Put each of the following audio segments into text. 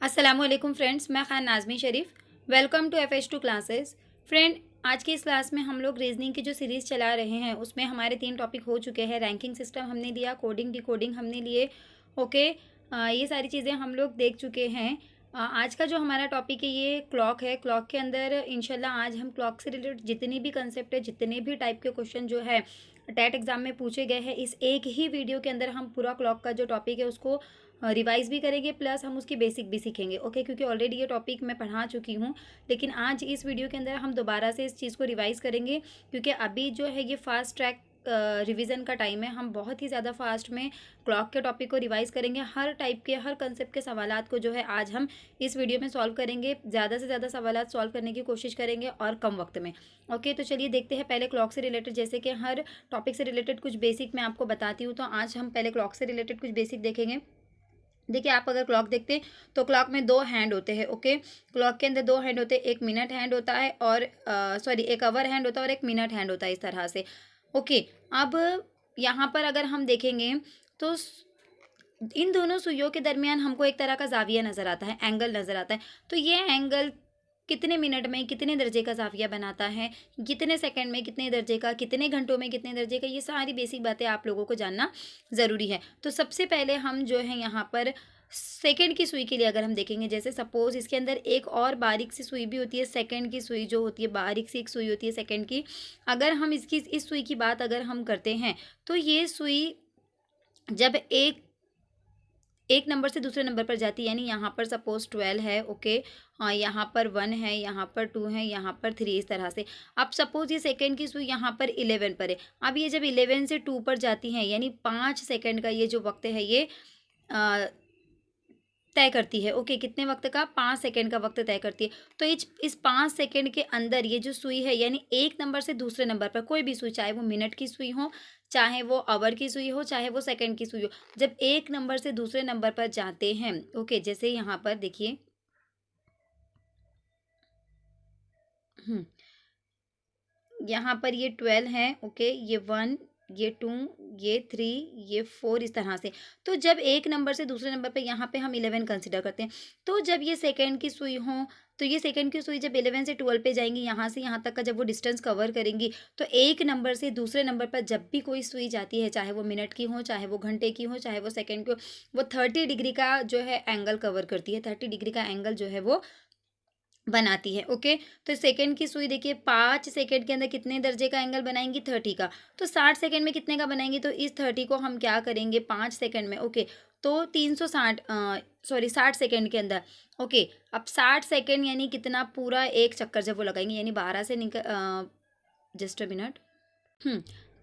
अस्सलामुअलैकुम फ्रेंड्स, मैं Khan Nazmi Sharif. Welcome to FH2 classes. Friend, आज की इस क्लास में हम लोग रीजनिंग की जो सीरीज़ चला रहे हैं उसमें हमारे 3 टॉपिक हो चुके हैं। रैंकिंग सिस्टम हमने लिया, कोडिंग डिकोडिंग हमने लिए। ओके, ये सारी चीज़ें हम लोग देख चुके हैं। आज का जो हमारा टॉपिक है ये क्लॉक है। क्लॉक के अंदर इंशाल्लाह आज हम क्लॉक से रिलेटेड जितनी भी कंसेप्ट है, जितने भी टाइप के क्वेश्चन जो है टेट एग्जाम में पूछे गए हैं, इस एक ही वीडियो के अंदर हम पूरा क्लॉक का जो टॉपिक है उसको रिवाइज भी करेंगे, प्लस हम उसकी बेसिक भी सीखेंगे। ओके, क्योंकि ऑलरेडी ये टॉपिक मैं पढ़ा चुकी हूँ, लेकिन आज इस वीडियो के अंदर हम दोबारा से इस चीज़ को रिवाइज करेंगे, क्योंकि अभी जो है ये फास्ट ट्रैक रिवीजन का टाइम है। हम बहुत ही ज़्यादा फास्ट में क्लॉक के टॉपिक को रिवाइज करेंगे। हर टाइप के, हर कंसेप्ट के सवालात को जो है आज हम इस वीडियो में सॉल्व करेंगे। ज़्यादा से ज़्यादा सवालात सॉल्व करने की कोशिश करेंगे और कम वक्त में। ओके, तो चलिए देखते हैं पहले क्लॉक से रिलेटेड। जैसे कि हर टॉपिक से रिलेटेड कुछ बेसिक मैं आपको बताती हूँ, तो आज हम पहले क्लॉक से रिलेटेड कुछ बेसिक देखेंगे। देखिए, आप अगर क्लॉक देखते हैं तो क्लॉक में 2 हैंड होते हैं। ओके, क्लॉक के अंदर 2 हैंड होते हैं, एक मिनट हैंड होता है और सॉरी, एक आवर हैंड होता है और एक मिनट हैंड होता है, इस तरह से। ओके, अब यहाँ पर अगर हम देखेंगे तो इन दोनों सुइयों के दरमियान हमको एक तरह का ज़ाविया नज़र आता है, एंगल नज़र आता है। तो ये एंगल कितने मिनट में कितने दर्जे का ज़ाविया बनाता है, कितने सेकंड में कितने दर्जे का, कितने घंटों में कितने दर्जे का, ये सारी बेसिक बातें आप लोगों को जानना ज़रूरी है। तो सबसे पहले हम जो है यहाँ पर सेकंड की सुई के लिए अगर हम देखेंगे, जैसे सपोज़ इसके अंदर एक और बारीक सी सुई भी होती है, सेकंड की सुई जो होती है, बारीक सी एक सुई होती है सेकंड की। अगर हम इसकी इस सुई की बात अगर हम करते हैं, तो ये सुई जब एक नंबर से दूसरे नंबर पर जाती है, यानी यहाँ पर सपोज 12 है। ओके, हाँ, यहाँ पर 1 है, यहाँ पर 2 है, यहाँ पर 3, इस तरह से। अब सपोज ये सेकंड की सुई यहाँ पर 11 पर है। अब ये जब 11 से 2 पर जाती है, यानी 5 सेकंड का ये जो वक्त है ये अ, तय करती है। ओके, कितने वक्त का? 5 सेकंड का वक्त तय करती है। तो इस 5 सेकंड के अंदर ये जो सुई है, यानी एक नंबर से दूसरे नंबर पर कोई भी सुई, चाहे वो मिनट की सुई हो, चाहे वो आवर की सुई हो, चाहे वो सेकंड की सुई हो, जब एक नंबर से दूसरे नंबर पर जाते हैं। ओके, जैसे यहाँ पर देखिए, हम्म, यहाँ पर ये 12 है। ओके, ये 1, ये 2, ये 3, ये 4, इस तरह से। तो जब एक नंबर से दूसरे नंबर पे यहाँ पे हम 11 कंसिडर करते हैं, तो जब ये सेकंड की सुई हो, तो ये सेकंड की सुई जब 11 से 12 पे जाएंगी, यहाँ से यहाँ तक का जब वो डिस्टेंस कवर करेंगी, तो एक नंबर से दूसरे नंबर पर जब भी कोई सुई जाती है, चाहे वो मिनट की हो, चाहे वो घंटे की हो, चाहे वो सेकंड की हो, वो 30 डिग्री का जो है एंगल कवर करती है। 30 डिग्री का एंगल जो है वो बनाती है। ओके, तो सेकंड की सुई देखिए, 5 सेकंड के अंदर कितने दर्जे का एंगल बनाएंगी? 30 का। तो 60 सेकंड में कितने का बनाएंगी? तो इस 30 को हम क्या करेंगे? 5 सेकंड में। ओके, तो 360 सॉरी 60 सेकंड के अंदर। ओके, अब 60 सेकंड यानी कितना? पूरा एक चक्कर जब वो लगाएंगे, यानी 12 से निकल जस्ट अ मिनट।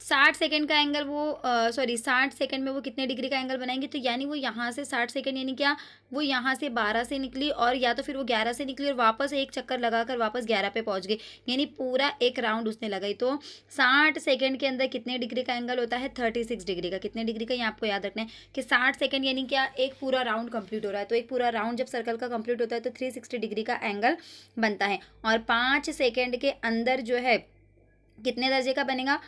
60 सेकंड का एंगल वो सॉरी 60 सेकंड में वो कितने डिग्री का एंगल बनाएंगे? तो यानी वो यहाँ से 60 सेकंड यानी क्या? वो यहाँ से 12 से निकली और या तो फिर वो 11 से निकली और वापस एक चक्कर लगाकर वापस 11 पे पहुँच गई, यानी पूरा एक राउंड उसने लगाई। तो 60 सेकंड के अंदर कितने डिग्री का एंगल होता है? 36 डिग्री का। कितने डिग्री का, ये आपको याद रखना है कि 60 सेकंड यानी क्या? एक पूरा राउंड कंप्लीट हो रहा है। तो एक पूरा राउंड जब सर्कल का कंप्लीट होता है तो 360 डिग्री का एंगल बनता है। और 5 सेकंड के अंदर जो है कितने दर्जे का बनेगा?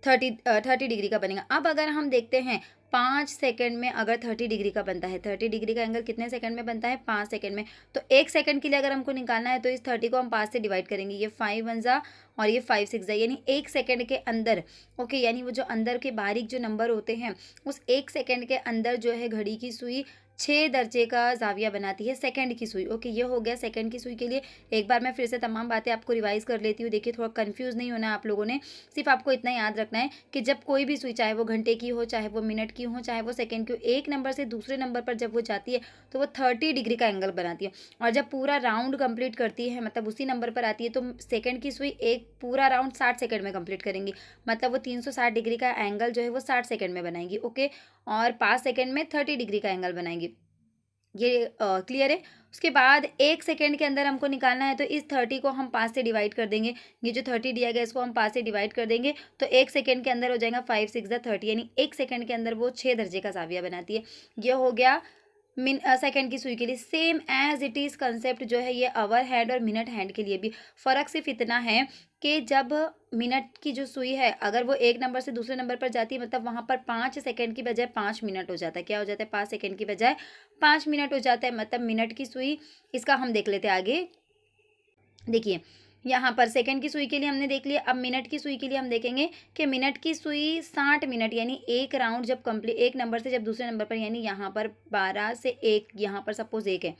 30 डिग्री का बनेगा। अब अगर हम देखते हैं 5 सेकंड में अगर 30 डिग्री का बनता है, 30 डिग्री का एंगल कितने सेकंड में बनता है? 5 सेकंड में। तो एक सेकंड के लिए अगर हमको निकालना है तो इस 30 को हम 5 से डिवाइड करेंगे। ये 5 वन ज़ा और ये 5 सिक्स ज़ा, यानी एक सेकंड के अंदर। ओके, यानी वो जो अंदर के बारीक जो नंबर होते हैं, उस एक सेकंड के अंदर जो है घड़ी की सुई 6 दर्जे का ज़ाविया बनाती है, सेकंड की सुई। ओके, ये हो गया सेकंड की सुई के लिए। एक बार मैं फिर से तमाम बातें आपको रिवाइज कर लेती हूँ। देखिए, थोड़ा कंफ्यूज नहीं होना आप लोगों ने। सिर्फ आपको इतना याद रखना है कि जब कोई भी सुई, चाहे वो घंटे की हो, चाहे वो मिनट की हो, चाहे वो सेकंड की हो, एक नंबर से दूसरे नंबर पर जब वो जाती है तो वो 30 डिग्री का एंगल बनाती है। और जब पूरा राउंड कंप्लीट करती है, मतलब उसी नंबर पर आती है, तो सेकंड की सुई एक पूरा राउंड 60 सेकंड में कंप्लीट करेंगी। मतलब वो 360 डिग्री का एंगल जो है वो 60 सेकंड में बनाएंगी। ओके, और 5 सेकंड में 30 डिग्री का एंगल बनाएंगी। ये क्लियर है? उसके बाद एक सेकंड के अंदर हमको निकालना है, तो इस 30 को हम 5 से डिवाइड कर देंगे। ये जो 30 दिया गया इसको हम 5 से डिवाइड कर देंगे, तो एक सेकंड के अंदर हो जाएगा 5 6 ज़ा 30, यानी एक सेकंड के अंदर वो 6 दर्जे का ज़ाविया बनाती है। ये हो गया सेकंड की सुई के लिए same as it is concept जो है ये आवर हैंड और मिनट हैंड के लिए भी। फ़र्क सिर्फ इतना है कि जब मिनट की जो सुई है अगर वो एक नंबर से दूसरे नंबर पर जाती है मतलब वहाँ पर 5 सेकंड की बजाय 5 मिनट हो जाता है। क्या हो जाता है? 5 सेकंड की बजाय 5 मिनट हो जाता है, मतलब मिनट की सुई। इसका हम देख लेते हैं आगे। देखिए यहाँ पर सेकंड की सुई के लिए हमने देख लिया, अब मिनट की सुई के लिए हम देखेंगे कि मिनट की सुई 60 मिनट यानी एक राउंड जब कंप्लीट एक नंबर से जब दूसरे नंबर पर, यानी यहाँ पर 12 से 1, यहाँ पर सपोज 1 है,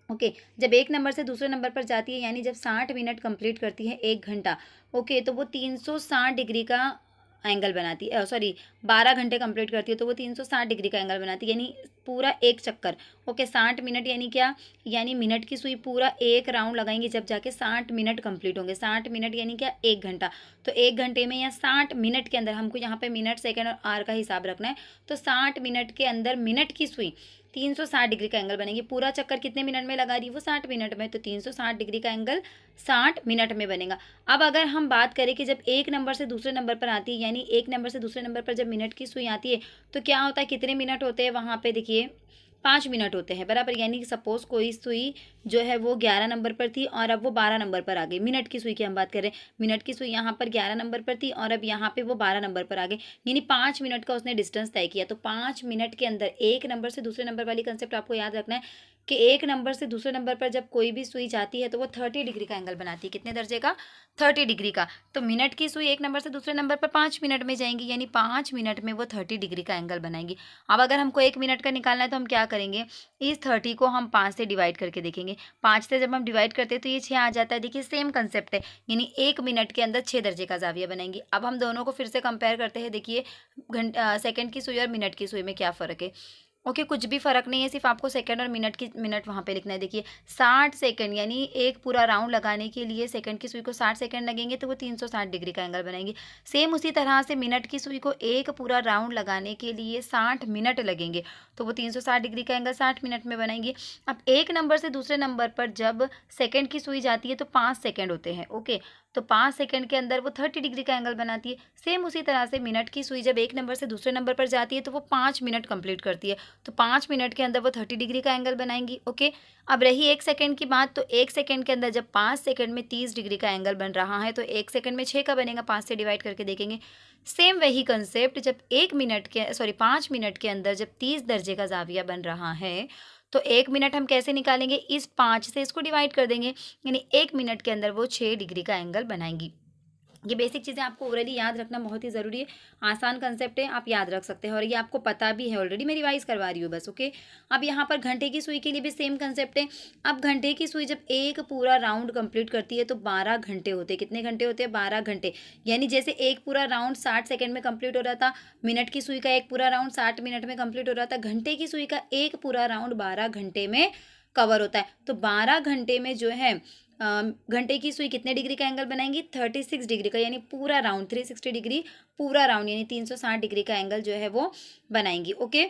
ओके। जब एक नंबर से दूसरे नंबर पर जाती है यानी जब 60 मिनट कंप्लीट करती है, 1 घंटा, ओके, तो वो 360 डिग्री का एंगल बनाती है, सॉरी 12 घंटे कंप्लीट करती है तो वो 360 डिग्री का एंगल बनाती है, यानी पूरा एक चक्कर, ओके। 60 मिनट यानी क्या? यानी मिनट की सुई पूरा एक राउंड लगाएंगे जब जाके 60 मिनट कंप्लीट होंगे। 60 मिनट यानी क्या? 1 घंटा। तो 1 घंटे में या 60 मिनट के अंदर, हमको यहाँ पे मिनट सेकंड और आर का हिसाब रखना है, तो 60 मिनट के अंदर मिनट की सुई 360 डिग्री का एंगल बनेगी। पूरा चक्कर कितने मिनट में लगा रही है वो? 60 मिनट में, तो 360 डिग्री का एंगल 60 मिनट में बनेगा। अब अगर हम बात करें कि जब एक नंबर से दूसरे नंबर पर आती है, यानी एक नंबर से दूसरे नंबर पर जब मिनट की सुई आती है तो क्या होता है? कितने मिनट होते हैं वहाँ पे? देखिए 5 मिनट होते हैं, बराबर। यानी कि सपोज कोई सुई जो है वो 11 नंबर पर थी और अब वो 12 नंबर पर आ गई। मिनट की सुई की हम बात करें, मिनट की सुई यहाँ पर 11 नंबर पर थी और अब यहाँ पे वो 12 नंबर पर आ गई, यानी 5 मिनट का उसने डिस्टेंस तय किया। तो 5 मिनट के अंदर एक नंबर से दूसरे नंबर वाली कंसेप्ट आपको याद रखना है कि एक नंबर से दूसरे नंबर पर जब कोई भी सुई जाती है तो वो 30 डिग्री का एंगल बनाती है। कितने दर्जे का? 30 डिग्री का। तो मिनट की सुई एक नंबर से दूसरे नंबर पर 5 मिनट में जाएंगी, यानी 5 मिनट में वो 30 डिग्री का एंगल बनाएंगी। अब अगर हमको 1 मिनट का निकालना है तो हम क्या करेंगे? इस 30 को हम 5 से डिवाइड करके देखेंगे। 5 से जब हम डिवाइड करते हैं तो ये 6 आ जाता है। देखिए सेम कंसेप्ट है, यानी 1 मिनट के अंदर 6 दर्जे का जाविया बनाएंगे। अब हम दोनों को फिर से कंपेयर करते हैं। देखिए सेकंड की सुई और मिनट की सुई में क्या फ़र्क है? ओके, कुछ भी फ़र्क नहीं है, सिर्फ आपको सेकंड और मिनट वहाँ पे लिखना है। देखिए 60 सेकंड यानी एक पूरा राउंड लगाने के लिए सेकंड की सुई को 60 सेकंड लगेंगे तो वो 360 डिग्री का एंगल बनाएंगे। सेम उसी तरह से मिनट की सुई को एक पूरा राउंड लगाने के लिए 60 मिनट लगेंगे तो वो 360 डिग्री का एंगल 60 मिनट में बनाएंगे। अब एक नंबर से दूसरे नंबर पर जब सेकंड की सुई जाती है तो 5 सेकंड होते हैं, ओके। तो 5 सेकंड के अंदर वो 30 डिग्री का एंगल बनाती है। सेम उसी तरह से मिनट की सुई जब एक नंबर से दूसरे नंबर पर जाती है तो वो 5 मिनट कंप्लीट करती है, तो 5 मिनट के अंदर वो 30 डिग्री का एंगल बनाएंगी, ओके। अब रही 1 सेकंड की बात, तो 1 सेकंड के अंदर जब 5 सेकंड में 30 डिग्री का एंगल बन रहा है तो 1 सेकंड में 6 का बनेगा, 5 से डिवाइड करके देखेंगे। सेम वही कंसेप्ट, जब 5 मिनट के अंदर जब 30 दर्जे का जाविया बन रहा है तो 1 मिनट हम कैसे निकालेंगे? इस 5 से इसको डिवाइड कर देंगे, यानी 1 मिनट के अंदर वो 6 डिग्री का एंगल बनाएंगी। ये बेसिक चीज़ें आपको ओरली याद रखना बहुत ही ज़रूरी है। आसान कंसेप्ट है, आप याद रख सकते हैं और ये आपको पता भी है ऑलरेडी, मैं रिवाइज़ करवा रही हूँ बस, ओके। अब यहाँ पर घंटे की सुई के लिए भी सेम कंसेप्ट है। अब घंटे की सुई जब एक पूरा राउंड कंप्लीट करती है तो 12 घंटे होते हैं। कितने घंटे होते हैं? 12 घंटे। यानी जैसे एक पूरा राउंड 60 सेकंड में कंप्लीट हो रहा था, मिनट की सुई का एक पूरा राउंड 60 मिनट में कंप्लीट हो रहा था, घंटे की सुई का एक पूरा राउंड 12 घंटे में कवर होता है। तो 12 घंटे में जो है घंटे की सुई कितने डिग्री का एंगल बनाएंगी? 36 डिग्री का, यानी पूरा राउंड 360 डिग्री, पूरा राउंड यानी 360 डिग्री का एंगल जो है वो बनाएंगी, ओके।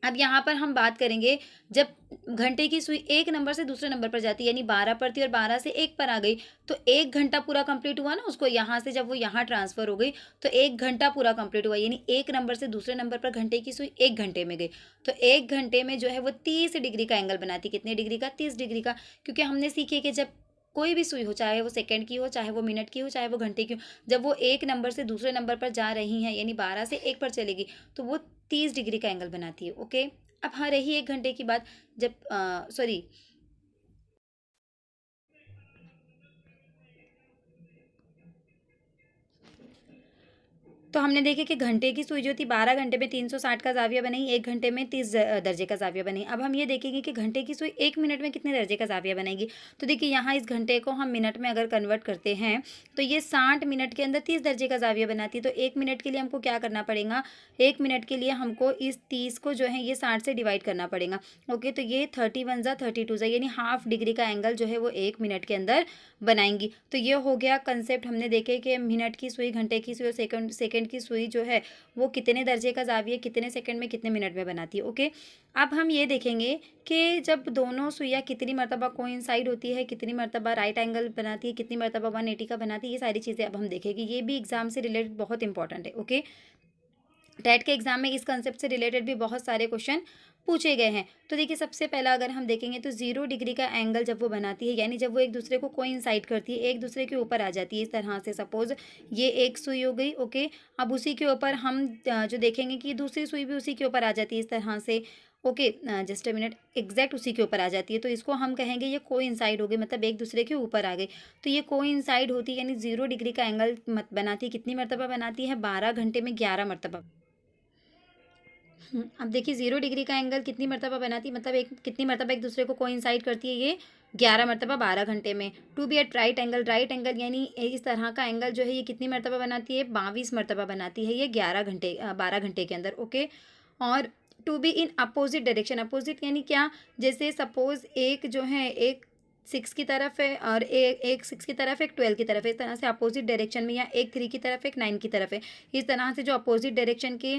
अब यहाँ पर हम बात करेंगे जब घंटे की सुई एक नंबर से दूसरे नंबर पर जाती है, यानी 12 पर थी और 12 से 1 पर आ गई, तो 1 घंटा पूरा कंप्लीट हुआ ना उसको, यहाँ से जब वो यहाँ ट्रांसफ़र हो गई तो 1 घंटा पूरा कंप्लीट हुआ, यानी एक नंबर से दूसरे नंबर पर घंटे की सुई 1 घंटे में गई, तो 1 घंटे में जो है वो 30 डिग्री का एंगल बनाती। कितने डिग्री का? 30 डिग्री का। क्योंकि हमने सीखे कि जब कोई भी सुई हो, चाहे वो सेकंड की हो, चाहे वो मिनट की हो, चाहे वो घंटे की हो, जब वो एक नंबर से दूसरे नंबर पर जा रही हैं यानी 12 से 1 पर चलेगी तो वो 30 डिग्री का एंगल बनाती है, ओके। अब हाँ रही 1 घंटे की बात, जब सॉरी तो हमने देखे कि घंटे की सुई जो थी 12 घंटे में 360 का जाविया बनी, 1 घंटे में 30 दर्जे का जाविया बनी। अब हम ये देखेंगे कि घंटे की सुई 1 मिनट में कितने दर्जे का जाविया बनाएगी। तो देखिए यहाँ इस घंटे को हम मिनट में अगर कन्वर्ट करते हैं तो ये 60 मिनट के अंदर 30 दर्जे का जाविया बनाती है। तो 1 मिनट के लिए हमको क्या करना पड़ेगा? 1 मिनट के लिए हमको इस 30 को जो है ये 60 से डिवाइड करना पड़ेगा, ओके। तो ये 31 ज़ा 32 ज़ा यानी हाफ डिग्री का एंगल जो है वो 1 मिनट के अंदर बनाएंगी। तो ये हो गया कंसेप्ट। हमने देखे कि मिनट की सुई, घंटे की सुई और सेकंड की सुई जो है वो कितने दर्जे का जाविया कितने सेकंड में कितने मिनट में बनाती है, ओके। अब हम ये देखेंगे कि जब दोनों सुइयाँ कितनी मरतबा कोइंसाइड होती है, कितनी मरतबा राइट एंगल बनाती है, कितनी मरतबा 180 का बनाती है, ये सारी चीज़ें अब हम देखेंगे। ये भी एग्जाम से रिलेटेड बहुत इंपॉर्टेंट है, ओके। टेट के एग्जाम में इस कंसेप्ट से रिलेटेड भी बहुत सारे क्वेश्चन पूछे गए हैं। तो देखिए सबसे पहला अगर हम देखेंगे तो 0 डिग्री का एंगल जब वो बनाती है, यानी जब वो एक दूसरे को कोइंसाइड करती है, एक दूसरे के ऊपर आ जाती है इस तरह से, सपोज ये एक सुई हो गई, ओके। अब उसी के ऊपर हम जो देखेंगे कि दूसरी सुई भी उसी के ऊपर आ जाती है इस तरह से, okay. Just a minute, exact उसी के ऊपर आ जाती है, तो इसको हम कहेंगे ये कोइंसाइड हो गई, मतलब एक दूसरे के ऊपर आ गई। तो ये कोइंसाइड होती है, यानी 0 डिग्री का एंगल बनाती है। कितनी मरतबा बनाती है? 12 घंटे में 11 मरतबा। अब देखिए 0 डिग्री का एंगल कितनी मरतबा बनाती है, मतलब एक कितनी मरतबा एक दूसरे को कोइंसाइड करती है ये? 11 मरतबा 12 घंटे में। To be at right angle, right angle यानी इस तरह का एंगल जो है ये कितनी मरतबा बनाती है? 22 मरतबा बनाती है ये 12 घंटे के अंदर, ओके। और to be in opposite direction, opposite यानी क्या? जैसे सपोज एक जो है एक 6 की तरफ है और एक 6 की तरफ है, एक 12 की तरफ है, इस तरह से अपोजिट डायरेक्शन में, या एक 3 की तरफ है, एक 9 की तरफ है, इस तरह से जो अपोजिट डायरेक्शन के